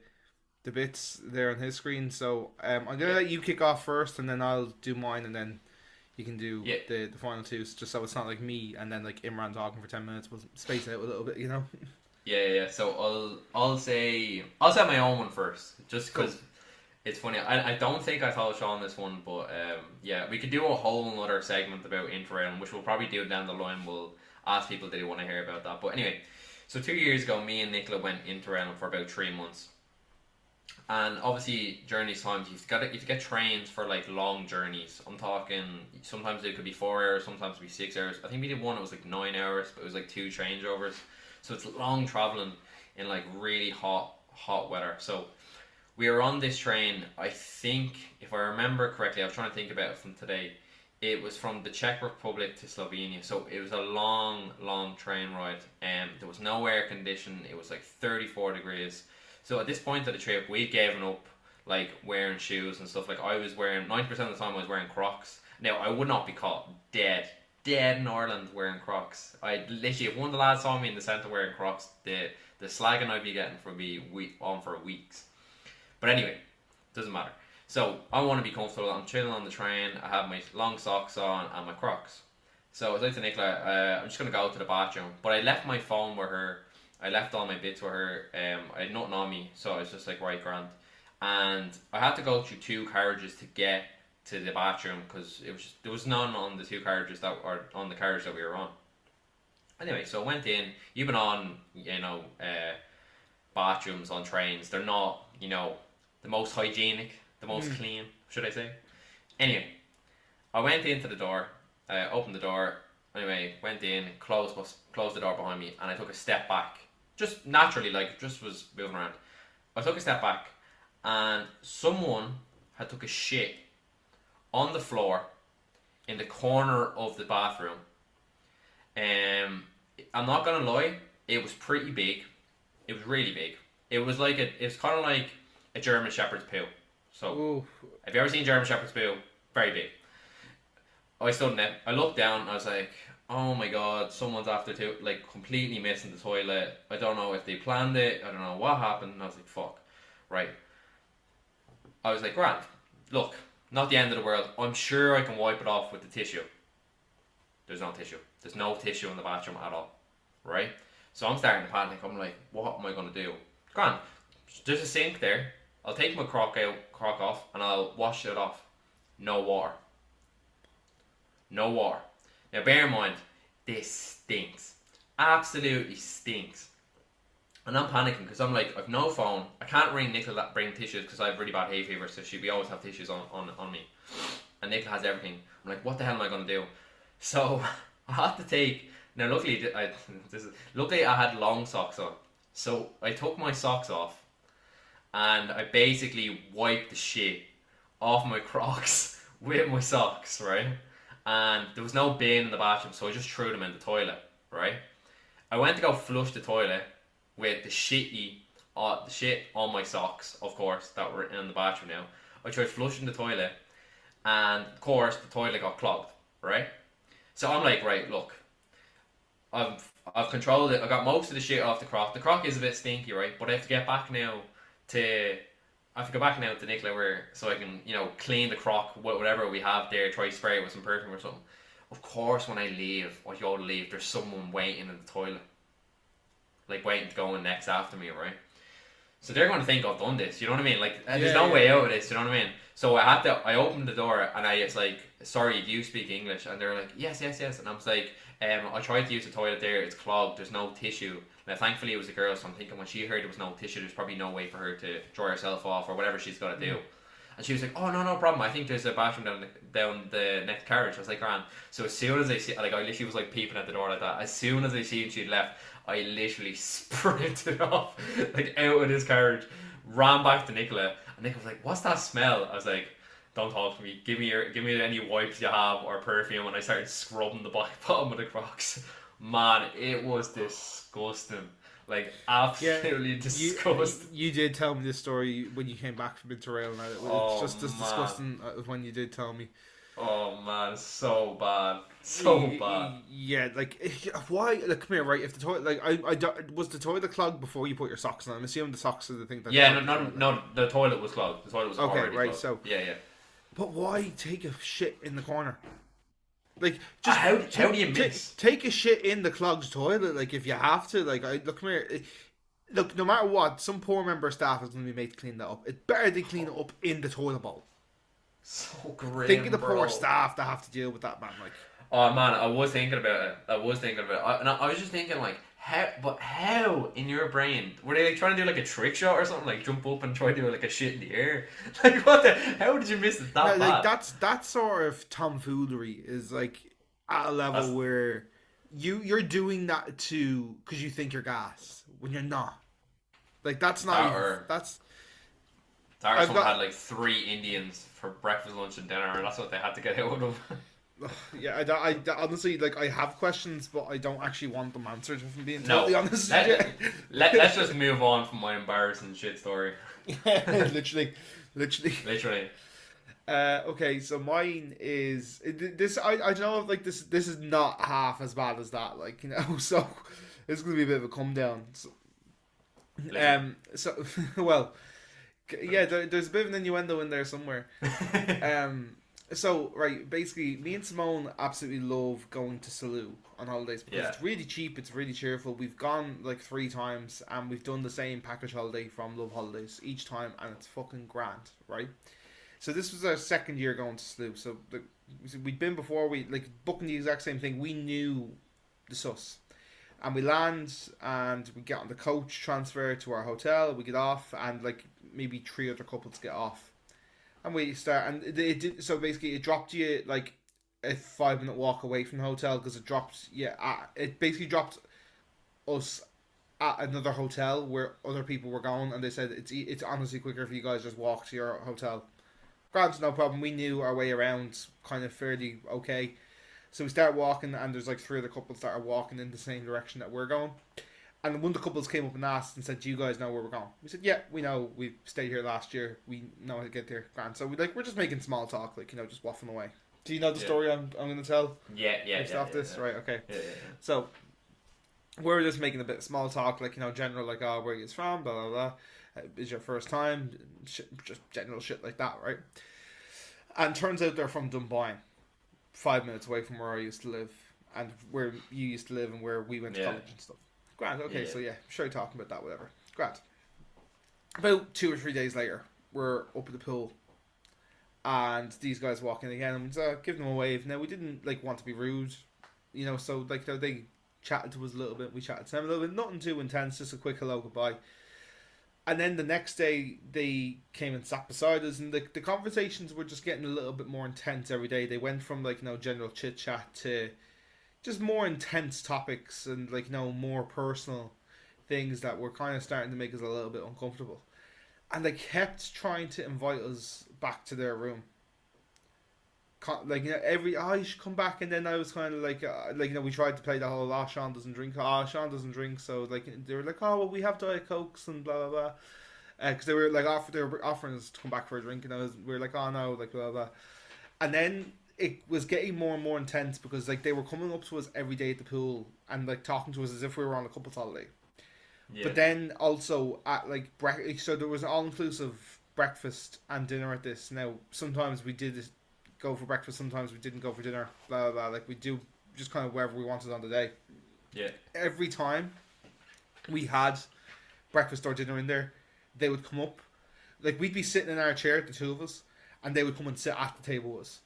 bits there on his screen, so I'm gonna let you kick off first, and then I'll do mine, and then you can do the final two, just so it's not like me and then like Imran talking for 10 minutes. We'll space it out a little bit, you know. Yeah. So I'll say my own one first, just because. Cool. It's funny. I don't think I told Shaun this one, but we could do a whole other segment about Interrail, which we'll probably do down the line. We'll ask people if they want to hear about that. But anyway, so 2 years ago, me and Nicola went Interrail for about 3 months. And obviously, during these times, you've got to get trains for like long journeys. I'm talking, sometimes it could be 4 hours, sometimes it could be 6 hours. I think we did one, it was like 9 hours, but it was like 2 changeovers. So it's long traveling in like really hot weather. So we were on this train, I think, if I remember correctly, I was trying to think about it from today, it was from the Czech Republic to Slovenia, so it was a long train ride, and there was no air conditioning, it was like 34 degrees, so at this point of the trip, we'd given up, like, wearing shoes and stuff. Like, I was wearing, 90% of the time I was wearing Crocs. Now, I would not be caught dead in Ireland wearing Crocs. I literally, if one of the lads saw me in the centre wearing Crocs, the slagging I'd be getting from me on for weeks. But anyway, doesn't matter. So I want to be comfortable. I'm chilling on the train. I have my long socks on and my Crocs. So I was like to Nicola, I'm just going to go to the bathroom. But I left my phone with her. I left all my bits with her. I had nothing on me. So I was just like, right, grand. And I had to go through 2 carriages to get to the bathroom because there was none on the 2 carriages that were on the carriage that we were on. Anyway, so I went in. You've been on, bathrooms on trains. They're not, the most hygienic, the most clean, should I say. Anyway, I went into the door, opened the door, anyway, went in, closed the door behind me, and I took a step back. Just naturally, just was moving around. I took a step back, and someone had took a shit on the floor in the corner of the bathroom. I'm not gonna lie, it was pretty big. It was really big. It was kind of like a German Shepherd's poo. So, Ooh. Have you ever seen German Shepherd's poo? Very big. I stood in it. I looked down. I was like, oh my god, someone's after completely missing the toilet. I don't know if they planned it. I don't know what happened. And I was like, fuck. Right. I was like, grand. Look, not the end of the world. I'm sure I can wipe it off with the tissue. There's no tissue. There's no tissue in the bathroom at all. Right? So I'm starting to panic. I'm like, what am I going to do? Grand. There's a sink there. I'll take my crock off and I'll wash it off. No water. No water. Now bear in mind, this stinks. Absolutely stinks. And I'm panicking because I'm like, I've no phone. I can't ring Nicola bring tissues because I have really bad hay fever, so we always have tissues on me. And Nicola has everything. I'm like, what the hell am I going to do? So I have to take... Now luckily I had long socks on. So I took my socks off and I basically wiped the shit off my Crocs with my socks, right? And there was no bin in the bathroom, so I just threw them in the toilet, right? I went to go flush the toilet with the shit on my socks, of course, that were in the bathroom now. I tried flushing the toilet, and of course the toilet got clogged, right? So I'm like, right, look, I've controlled it. I got most of the shit off the crock. The crock is a bit stinky, right? But I have to get back now to I have to go back now to Nicola where so I can clean the crock whatever we have there. Try to spray it with some perfume or something. Of course, when I go to leave, there's someone waiting in the toilet, like waiting to go in next after me, right? So they're going to think I've done this. You know what I mean? Like, there's no way out of this. You know what I mean? So I opened the door and it's like, sorry, do you speak English? And they're like, yes, yes, yes. And I was like, I tried to use the toilet there. It's clogged. There's no tissue. Now, thankfully, it was a girl. So I'm thinking when she heard there was no tissue, there's probably no way for her to dry herself off or whatever she's got to do. And she was like, oh, no problem. I think there's a bathroom down the next carriage. I was like, grand. So as soon as I see, like, I literally was like peeping at the door like that. As soon as I seen she'd left, I literally sprinted off, like, out of this carriage, ran back to Nicola, and Nicola was like, what's that smell? I was like, don't talk to me. Give me any wipes you have or perfume. And I started scrubbing the bottom of the Crocs. Man, it was disgusting. Like, absolutely disgusting. You did tell me this story when you came back from Interrail, and it's just as disgusting as when you did tell me. Oh man, so bad, so bad. Yeah, like why? Like, come here, right? If the toilet, like, was the toilet clogged before you put your socks on? I'm assuming the socks are the thing that. Yeah, no, the toilet was clogged. The toilet was okay, already right? clogged. So yeah. But why take a shit in the corner? Like, just how do you miss? Take a shit in the clogged toilet, like if you have to. Like, look, come here. Look, no matter what, some poor member of staff is going to be made to clean that up. It's better they clean it up in the toilet bowl. So grim, think of the bro. poor staff that have to deal with that, man. Like, oh man, I was thinking about it. And I was just thinking, like, how in your brain were they, like, trying to do like a trick shot or something, like jump up and try to do like a shit in the air? Like, what the? How did you miss it that bad? Like, that sort of tomfoolery is like at a level where you're doing that because you think you're gas when you're not. Like, that's not. That's. Someone had like 3 Indians for breakfast, lunch, and dinner, and that's what they had to get out of them. Yeah, I honestly, like, I have questions, but I don't actually want them answered, if I'm being totally honest. Let's just move on from my embarrassing shit story. literally. Okay, so mine is this. I don't know if, like, this is not half as bad as that, like, So it's gonna be a bit of a come down. So well. Yeah, there's a bit of an innuendo in there somewhere. So, right, basically, me and Simone absolutely love going to Salou on holidays because it's really cheap, it's really cheerful. We've gone like 3 times and we've done the same package holiday from Love Holidays each time, and it's fucking grand, right? So this was our second year going to Salou. So we'd been before, we like booking the exact same thing. We knew the sus. And we land and we get on the coach transfer to our hotel. We get off, and like maybe 3 other couples get off, and we start. And it did, so basically it dropped you like a 5-minute walk away from the hotel, because it dropped it basically dropped us at another hotel where other people were going, and they said it's honestly quicker if you guys just walk to your hotel. Granted, no problem. We knew our way around kind of fairly okay. So we start walking, and there's like 3 other couples that are walking in the same direction that we're going. And one of the couples came up and asked and said, do you guys know where we're going? We said, yeah, we know. We stayed here last year. We know how to get there. Grand. So we're just making small talk, like, just waffling away. Do you know the story I'm going to tell? Yeah. Right, okay. Yeah. So we're just making a bit of small talk, like, general, like, oh, where are you from, blah, blah, blah. Is your first time? Just general shit like that, right? And turns out they're from Dunboyne. 5 minutes away from where I used to live, and where you used to live, and where we went to college and stuff. Grand, okay, so sure you're talking about that, whatever. Grand. About 2 or 3 days later, we're up at the pool, and these guys walk in again, and give them a wave. Now, we didn't like want to be rude, so like they chatted to us a little bit, we chatted to them a little bit, nothing too intense, just a quick hello, goodbye. And then the next day, they came and sat beside us, and the conversations were just getting a little bit more intense every day. They went from, like, general chit-chat to just more intense topics and, like, more personal things that were kind of starting to make us a little bit uncomfortable. And they kept trying to invite us back to their room. like, you know, you should come back, and then I was kind of like, you know, we tried to play the whole, Sean doesn't drink, Sean doesn't drink, so like they were like, oh well, we have Diet Cokes and blah blah blah, because they were like they were offering us to come back for a drink, and we were like, oh no, like blah blah, and then it was getting more and more intense because like they were coming up to us every day at the pool and like talking to us as if we were on a couple's holiday. Yeah. But then also at like so there was an all inclusive breakfast and dinner at this. Now sometimes we did go for breakfast, sometimes we didn't go for dinner. Blah blah blah. Like we do just kind of wherever we wanted on the day. Yeah. Every time we had breakfast or dinner in there, they would come up. Like we'd be sitting in our chair, the two of us, and they would come and sit at the table with us.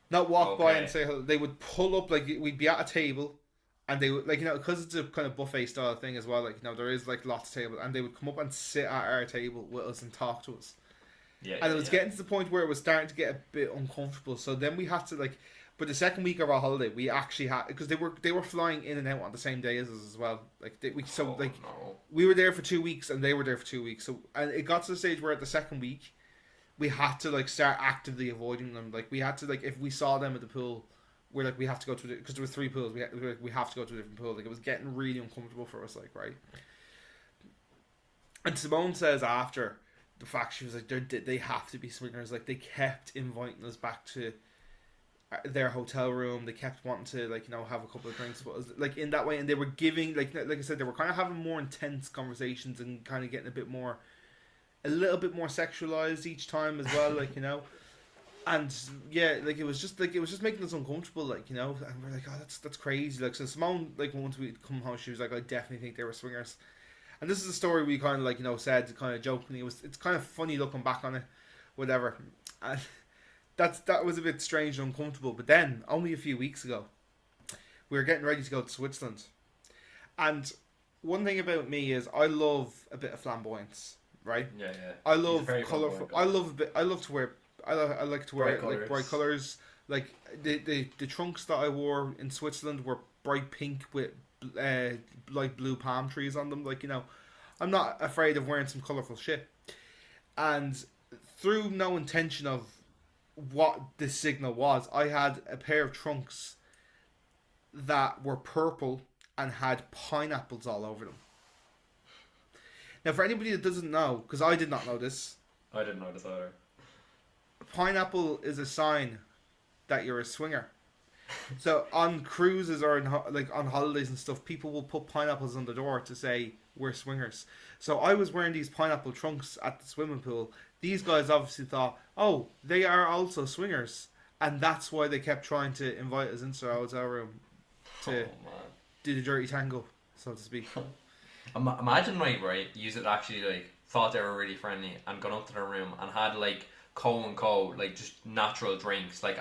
Not walk by and say hello. They would pull up, like we'd be at a table, and they would, like, you know, because it's a kind of buffet style thing as well. Like, you know, there is like lots of tables, and they would come up and sit at our table with us and talk to us. Yeah. And it was getting to the point where it was starting to get a bit uncomfortable. So then we had to like, but the second week of our holiday, we actually had, because they were flying in and out on the same day as us as well. Like we were there for 2 weeks and they were there for 2 weeks. So and it got to the stage where at the second week, we had to like start actively avoiding them. Like we had to, like, if we saw them at the pool, we're like, we have to go to, because there were 3 pools. We have to go to a different pool. Like it was getting really uncomfortable for us. Like, right. And Simone says after the fact, she was like, they have to be swingers. Like they kept inviting us back to their hotel room. They kept wanting to, like, you know, have a couple of drinks, but like in that way, and they were giving, like I said, they were kind of having more intense conversations and kind of getting a little bit more sexualized each time as well, like, you know. And yeah, like it was just making us uncomfortable, like, you know. And we're like, oh, that's crazy. Like, so Simone, like, once we come home, she was like, I definitely think they were swingers. And this is a story we kind of, like, you know, said kind of jokingly. It's kind of funny looking back on it, whatever. And that was a bit strange and uncomfortable. But then only a few weeks ago, we were getting ready to go to Switzerland, and one thing about me is I love a bit of flamboyance. Right. Yeah, yeah. I love colorful. I like to wear bright colors. Like the trunks that I wore in Switzerland were bright pink with light blue palm trees on them. Like, you know, I'm not afraid of wearing some colorful shit. And through no intention of what this signal was, I had a pair of trunks that were purple and had pineapples all over them. Now, for anybody that doesn't know, because I did not know this. I didn't know this either. Pineapple is a sign that you're a swinger. So on cruises or on holidays and stuff, people will put pineapples on the door to say we're swingers. So I was wearing these pineapple trunks at the swimming pool. These guys obviously thought, oh, they are also swingers, and that's why they kept trying to invite us into our hotel room to do the dirty tango, so to speak. Imagine, right, you had actually, like, thought they were really friendly and gone up to their room and had, like, co, like, just natural drinks, like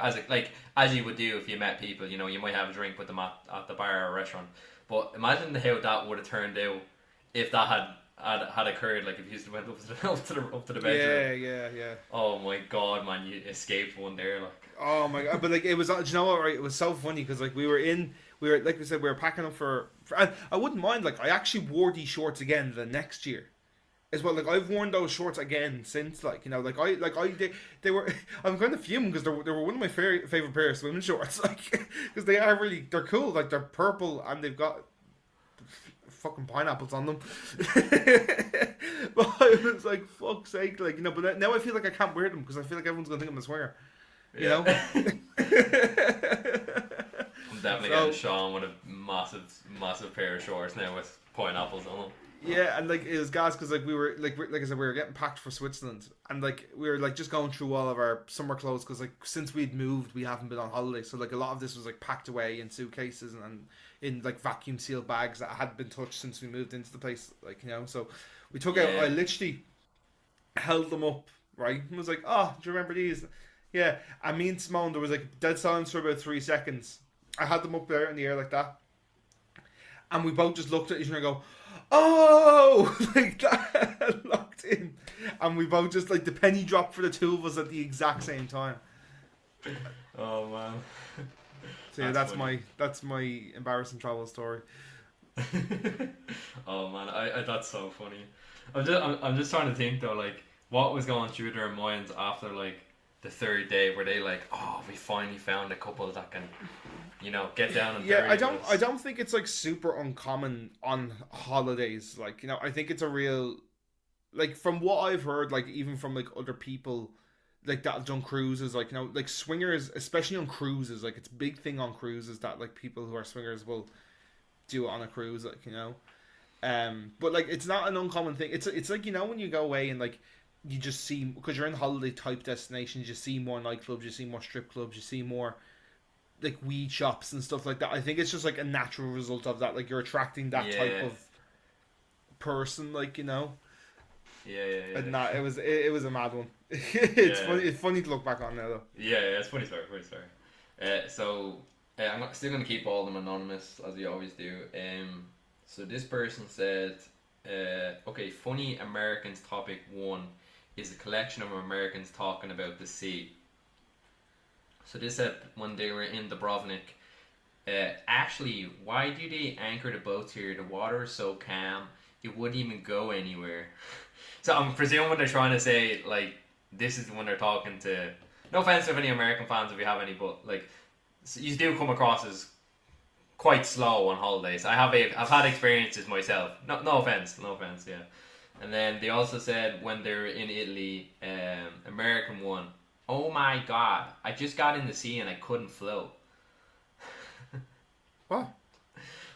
as you would do if you met people. You know, you might have a drink with them at the bar or restaurant. But imagine how that would have turned out if that had occurred. Like if you went up to the bedroom. Yeah. Oh my god, man, you escaped one there, like. Oh my god, but like it was. Do you know what? Right, it was so funny because like we were like we said, we were packing up for I wouldn't mind. Like I actually wore these shorts again the next year, as well. Like I've worn those shorts again since. Like, you know, they were. I'm kind of fuming because they were one of my favorite pair of swimming shorts. Like because they're cool. Like they're purple and they've got fucking pineapples on them. But I was like, fuck's sake, like, you know. But now I feel like I can't wear them because I feel like everyone's gonna think I'm a swinger. You know. I'm definitely getting Shaun with a massive pair of shorts now with pineapples on them. Yeah, and like it was gas because like we were like I said, we were getting packed for Switzerland, and like we were like just going through all of our summer clothes because like since we'd moved, we haven't been on holiday, so like a lot of this was like packed away in suitcases and in like vacuum sealed bags that hadn't been touched since we moved into the place, like, you know. So we took out. I literally held them up, right, and was like, "Oh, do you remember these?" Yeah, and me and Simone, there was like dead silence for about 3 seconds. I had them up there in the air like that, and we both just looked at each other and go, "Oh!" like that, locked in, and we both just like the penny dropped for the two of us at the exact same time. Oh man! So yeah, that's my embarrassing travel story. Oh man, I that's so funny. I'm just trying to think though, like what was going through their minds after like the third day where they like, oh, we finally found a couple that can, get down and Yeah, dirty with I us. don't think it's like super uncommon on holidays. Like, I think it's a real, like, from what I've heard, like, even from like other people like that have done cruises, like, like swingers, especially on cruises, like it's a big thing on cruises that like people who are swingers will do it on a cruise, like, but like it's not an uncommon thing. It's like, when you go away and like you just see, because you're in holiday type destinations, you see more nightclubs, you see more strip clubs, you see more like weed shops and stuff like that. I think it's just like a natural result of that. Like you're attracting that type Yeah, of person, like, yeah, yeah, and yeah. not it was a mad one. Yeah, It's funny to look back on now though. yeah, yeah. It's funny story, funny story. Still gonna keep all of them anonymous as we always do. So this person said, okay, funny Americans topic one is a collection of Americans talking about the sea. So this said when they were in Dubrovnik, actually, why do they anchor the boats here? The water is so calm, it wouldn't even go anywhere. So I'm presuming they're trying to say, like, this is when they're talking to. No offense to any American fans if you have any, but like, you do come across as quite slow on holidays. I've had experiences myself. No offense, yeah. And then they also said when they were in Italy, American one. Oh my god! I just got in the sea and I couldn't float. What?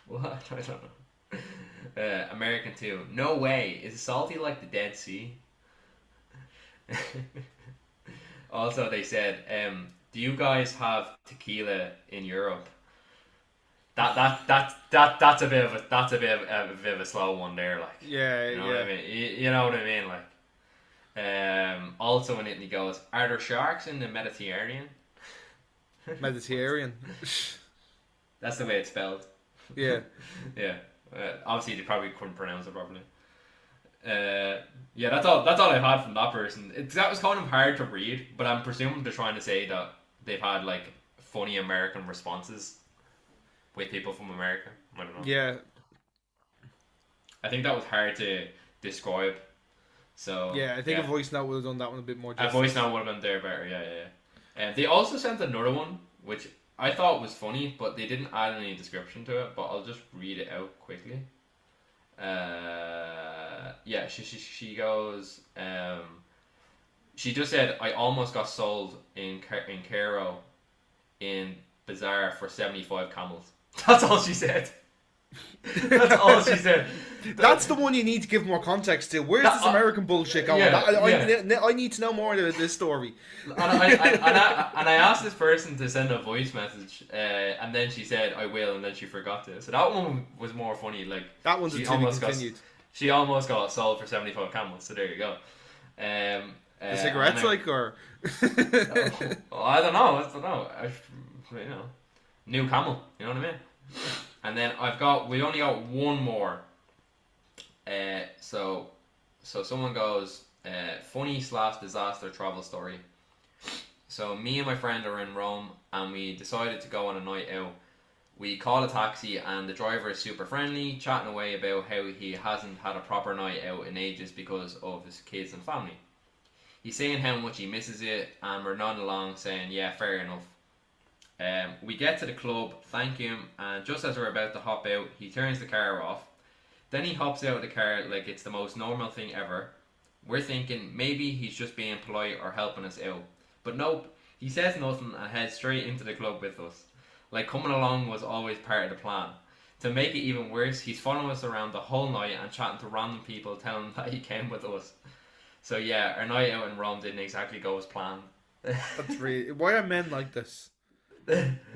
What? I don't know. American too. No way. Is it salty like the Dead Sea? Also, they said, "Do you guys have tequila in Europe?" That's a bit of a slow one there. Like, Yeah, you know yeah. what I mean? You know what I mean? Like, also in Italy goes, "Are there sharks in the Mediterranean?" Mediterranean. That's the way it's spelled. Yeah. Yeah. Obviously, they probably couldn't pronounce it properly. Yeah, that's all. That's all I've had from that person. That was kind of hard to read, but I'm presuming they're trying to say that they've had like funny American responses with people from America. I don't know. Yeah. I think that was hard to describe. So Yeah, I think a voice note would have done that one a bit more a justice. voice note would have been there better. Yeah, yeah, yeah. And they also sent another one, which I thought was funny, but they didn't add any description to it. But I'll just read it out quickly. Yeah, she goes. She just said, "I almost got sold in Cairo in Bazaar for 75 camels." That's all she said. That's all she said. That's the one you need to give more context to. Where's this American bullshit going? Yeah. I need to know more about this story. And I asked this person to send a voice message, and then she said, "I will," and then she forgot to. So that one was more funny. Like, that one's continued. She almost got sold for 75 camels. So there you go. The cigarettes, like, or I don't know. New camel. You know what I mean? And then we only got one more. So someone goes, funny / disaster travel story. So me and my friend are in Rome and we decided to go on a night out. We call a taxi and the driver is super friendly, chatting away about how he hasn't had a proper night out in ages because of his kids and family. He's saying how much he misses it and we're nodding along saying, yeah, fair enough. We get to the club, thank him, and just as we're about to hop out, he turns the car off. Then he hops out of the car like it's the most normal thing ever. We're thinking maybe he's just being polite or helping us out. But nope, he says nothing and heads straight into the club with us. Like coming along was always part of the plan. To make it even worse, he's following us around the whole night and chatting to random people telling them that he came with us. So yeah, our night out in Rome didn't exactly go as planned. That's really... Why are men like this?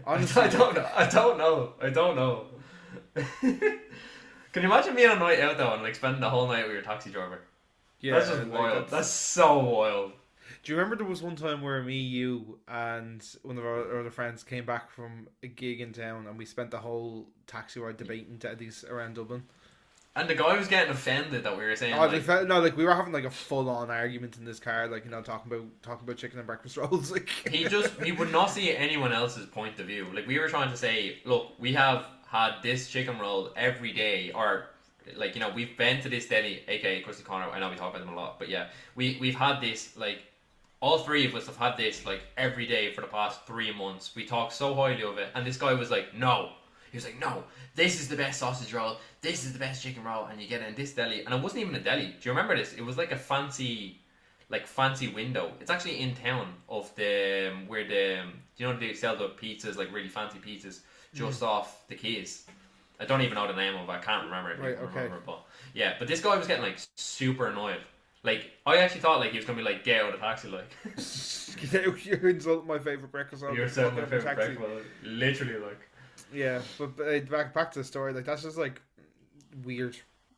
Honestly, I don't know. Can you imagine being on a night out though and like spending the whole night with your taxi driver? Yeah, that's just wild. That's so wild. Do you remember there was one time where me, you, and one of our other friends came back from a gig in town and we spent the whole taxi ride debating these around Dublin? And the guy was getting offended that we were saying. We were having like a full on argument in this car, like, talking about chicken and breakfast rolls. Like he would not see anyone else's point of view. Like we were trying to say, look, we have had this chicken roll every day, or like we've been to this deli, aka Krusty Corner. I know we talk about them a lot, but yeah, we've had this like all three of us have had this like every day for the past 3 months. We talk so highly of it, and this guy was like, no. He was like, no, this is the best sausage roll, this is the best chicken roll, and you get it in this deli. And it wasn't even a deli. Do you remember this? It was like a fancy window. It's actually in town of the where the you know they sell the pizzas, like really fancy pizzas, just off the Keys. I don't even know the name of it. I can't remember it. Right, okay. But yeah, but this guy was getting like super annoyed. Like I actually thought like he was gonna be like, get out of the taxi, like. You're insulting my favorite breakfast. You're insulting my favorite breakfast. Literally, like. Yeah, but back to the story. Like that's just like weird.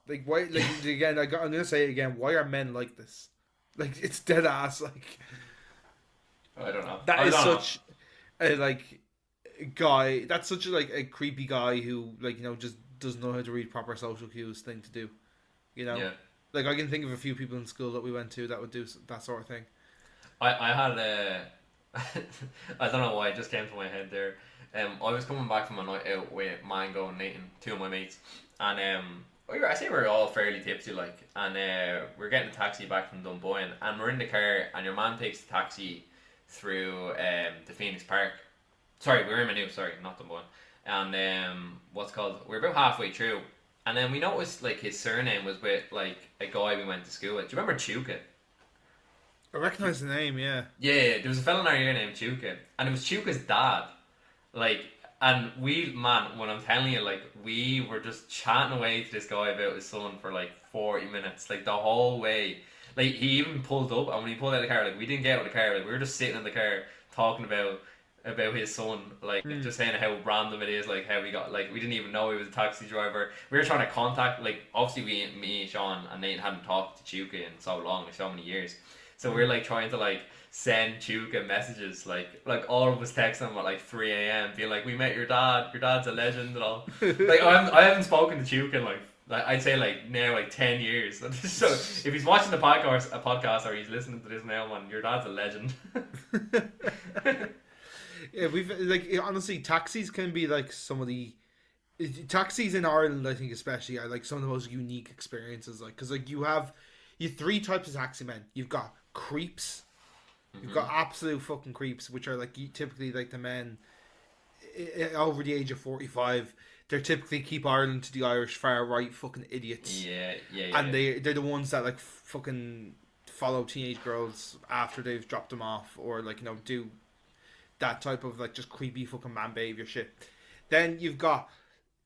Like why? Like again, I'm gonna say it again. Why are men like this? Like it's dead ass. Like I don't know. That is such a like guy. That's such a like a creepy guy who like just doesn't know how to read proper social cues thing to do. Yeah. Like I can think of a few people in school that we went to that would do that sort of thing. I had I don't know why it just came to my head there. I was coming back from a night out with Mango and Nathan, two of my mates, and I say we were all fairly tipsy, like, and we're getting a taxi back from Dunboyne, and we're in the car, and your man takes the taxi through the Phoenix Park. Sorry, we were in Maynooth, sorry, not Dunboyne. And we're about halfway through, and then we noticed like his surname was with like a guy we went to school with. Do you remember Chuka? I recognise the name, yeah. Yeah, there was a fella in our year named Chuka, and it was Chuka's dad. Like, and when I'm telling you, like, we were just chatting away to this guy about his son for like 40 minutes, like the whole way. Like, he even pulled up, and when he pulled out of the car, like, we didn't get out of the car, like, we were just sitting in the car talking about his son, like, just saying how random it is, like, how we got, like, we didn't even know he was a taxi driver. We were trying to contact, like, obviously me, Shaun, and Nate hadn't talked to Chuka in so long, like, so many years. So we're, like, trying to, like, send Chuka messages, like all of us texting him at like 3 a.m. being like, we met your dad's a legend and all. Like I haven't spoken to Chuka in like I'd say like now like 10 years. So if he's watching a podcast or he's listening to this now, man, your dad's a legend. Yeah, we've like honestly, taxis can be like some of the taxis in Ireland, I think especially, are like some of the most unique experiences, like because like you have three types of taxi men. You've got creeps. You've got absolute fucking creeps, which are like typically like the men over the age of 45. They're typically keep Ireland to the Irish far right fucking idiots. Yeah. And they're the ones that like fucking follow teenage girls after they've dropped them off, or like do that type of like just creepy fucking man behavior shit. Then you've got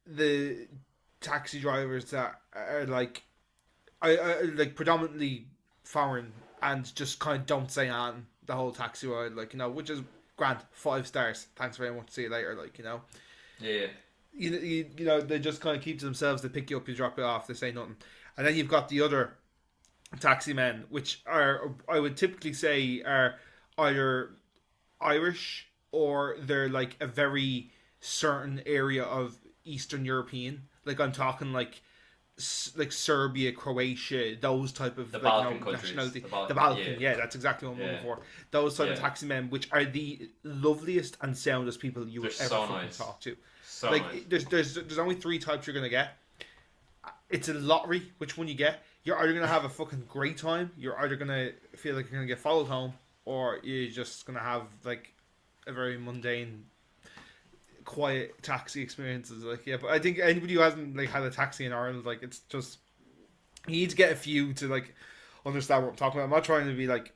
the taxi drivers that are like I like predominantly foreign and just kind of don't say anything the whole taxi ride, like which is grand, 5 stars, thanks very much, see you later, like yeah. They just kind of keep to themselves. They pick you up, you drop you off, they say nothing. And then you've got the other taxi men, which are I would typically say are either Irish or they're like a very certain area of Eastern European, like I'm talking like Serbia, Croatia, those type of the Balkan countries. Nationality. The Balkan, yeah, that's exactly what I'm looking for. Those type of taxi men, which are the loveliest and soundest people you would ever fucking talk to. So like, nice. there's only 3 types you're gonna get. It's a lottery which one you get. You're either gonna have a fucking great time, you're either gonna feel like you're gonna get followed home, or you're just gonna have like a very mundane, quiet taxi experiences. Like, yeah, but I think anybody who hasn't like had a taxi in Ireland, like, it's just you need to get a few to like understand what I'm talking about. I'm not trying to be like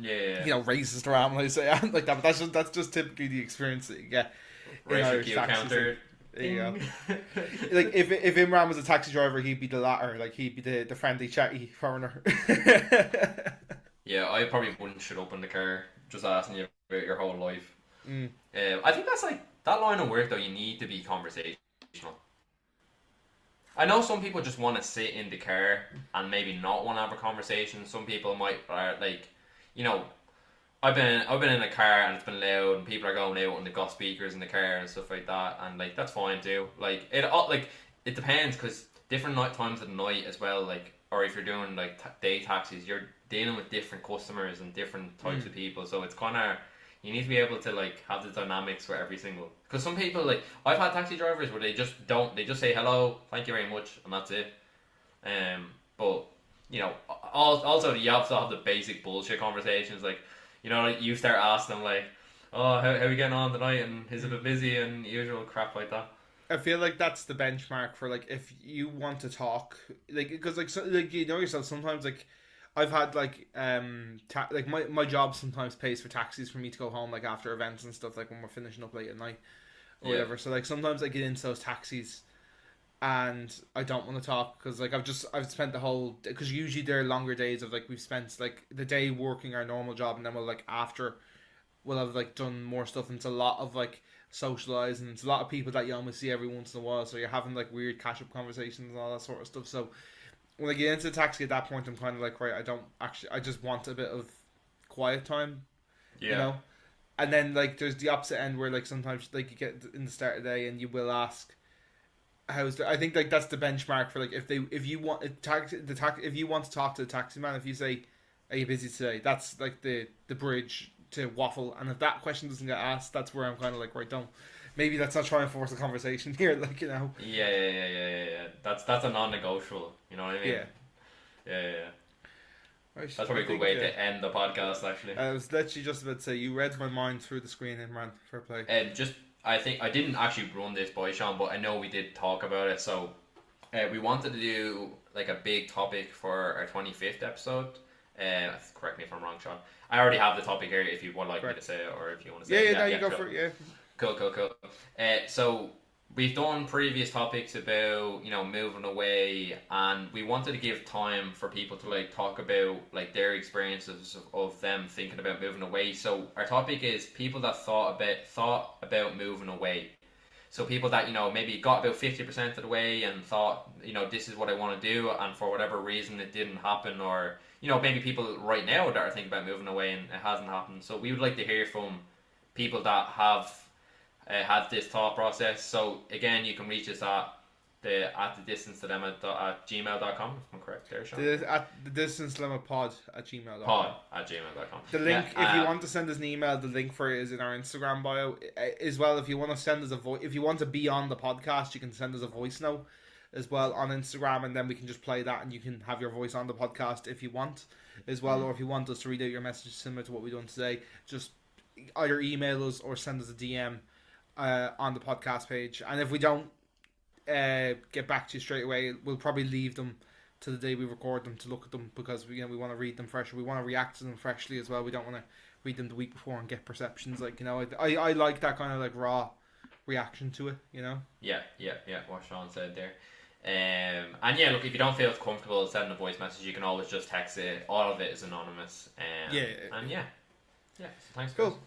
racist around when I say like that, but that's just typically the experience that you get. Racial queue counter. There you go. Like if Imran was a taxi driver, he'd be the latter. Like he'd be the friendly, chatty foreigner. Yeah, I probably wouldn't shut up in the car just asking you about your whole life. I think that's like that line of work though. You need to be conversational. I know some people just want to sit in the car and maybe not want to have a conversation. Some people might like, I've been in a car and it's been loud and people are going out and they've got speakers in the car and stuff like that, and like that's fine too. Like it depends, because different times of the night as well. Like, or if you're doing like day taxis, you're dealing with different customers and different types of people. So it's kind of, you need to be able to like have the dynamics for every single. Because some people, like I've had taxi drivers where they just say hello, thank you very much, and that's it. But also you have to have the basic bullshit conversations like, You know, like, you start asking them like, oh, how are you getting on tonight, and is it a bit busy, and usual crap like that. I feel like that's the benchmark for like if you want to talk, like because like so, like you know yourself sometimes like I've had like like my job sometimes pays for taxis for me to go home like after events and stuff like when we're finishing up late at night or Yeah. whatever. So like sometimes I get into those taxis and I don't want to talk because like I've spent the whole because usually there are longer days of like we've spent like the day working our normal job and then we'll like after we'll have like done more stuff and it's a lot of like socializing. It's a lot of people that you almost see every once in a while, so you're having like weird catch up conversations and all that sort of stuff. So when I get into the taxi at that point, I'm kind of like, right, I just want a bit of quiet time, you Yeah. know. And then like there's the opposite end where like sometimes like you get in the start of the day and you will ask, how's the? I think like that's the benchmark for like if you want if you want to talk to the taxi man, if you say, are you busy today? That's like the bridge to waffle. And if that question doesn't get asked, that's where I'm kind of like, right, don't. Maybe let's not try and force a conversation here, like you know. Yeah. That's a non-negotiable. You know what I mean? Yeah. Yeah. Right, That's probably a good way to end the podcast, actually. I was literally just about to say you read my mind through the screen, Imran. Fair play. Just, I think I didn't actually run this by Sean, but I know we did talk about it. So, we wanted to do like a big topic for our 25th episode. Correct me if I'm wrong, Sean. I already have the topic here. If you would like me to say it, or if you want to say it, Yeah. No, you go cool. for it. Yeah. Cool. So we've done previous topics about moving away, and we wanted to give time for people to like talk about like their experiences of them thinking about moving away. So our topic is people that thought about moving away. So people that maybe got about 50% of the way and thought this is what I want to do, and for whatever reason it didn't happen, or maybe people right now that are thinking about moving away and it hasn't happened. So we would like to hear from people that have had this thought process. So again, you can reach us at the distance dilemma at gmail.com, if I'm correct there, Sean. At the distance dilemma pod at gmail.com. Pod at gmail.com. The link, if you want to send us an email, the link for it is in our Instagram bio as well. If you want to send us if you want to be on the podcast, you can send us a voice note as well on Instagram, and then we can just play that, and you can have your voice on the podcast if you want as well, or if you want us to read out your message similar to what we've done today, just either email us or send us a DM on the podcast page. And if we don't get back to you straight away, we'll probably leave them to the day we record them to look at them, because we want to read them fresh. We want to react to them freshly as well. We don't want to read them the week before and get perceptions. Like I like that kind of like raw reaction to it. Yeah. What Sean said there. And yeah, look, if you don't feel comfortable sending a voice message, you can always just text it. All of it is anonymous. And yeah. So thanks. Cool. Guys.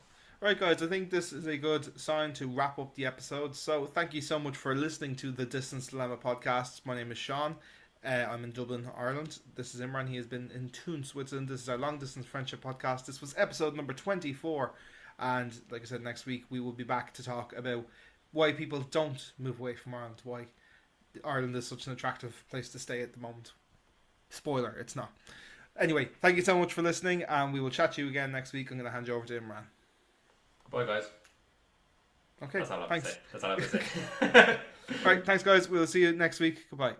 Right, guys, I think this is a good sign to wrap up the episode. So thank you so much for listening to the Distance Dilemma podcast. My name is Sean. I'm in Dublin, Ireland. This is Imran. He has been in Thun, Switzerland. This is our long distance friendship podcast. This was episode number 24. And like I said, next week we will be back to talk about why people don't move away from Ireland. Why Ireland is such an attractive place to stay at the moment. Spoiler, it's not. Anyway, thank you so much for listening, and we will chat to you again next week. I'm going to hand you over to Imran. Bye, guys. Okay, That's all I have thanks. to say. That's all I have to say. Right, thanks, guys. We'll see you next week. Goodbye.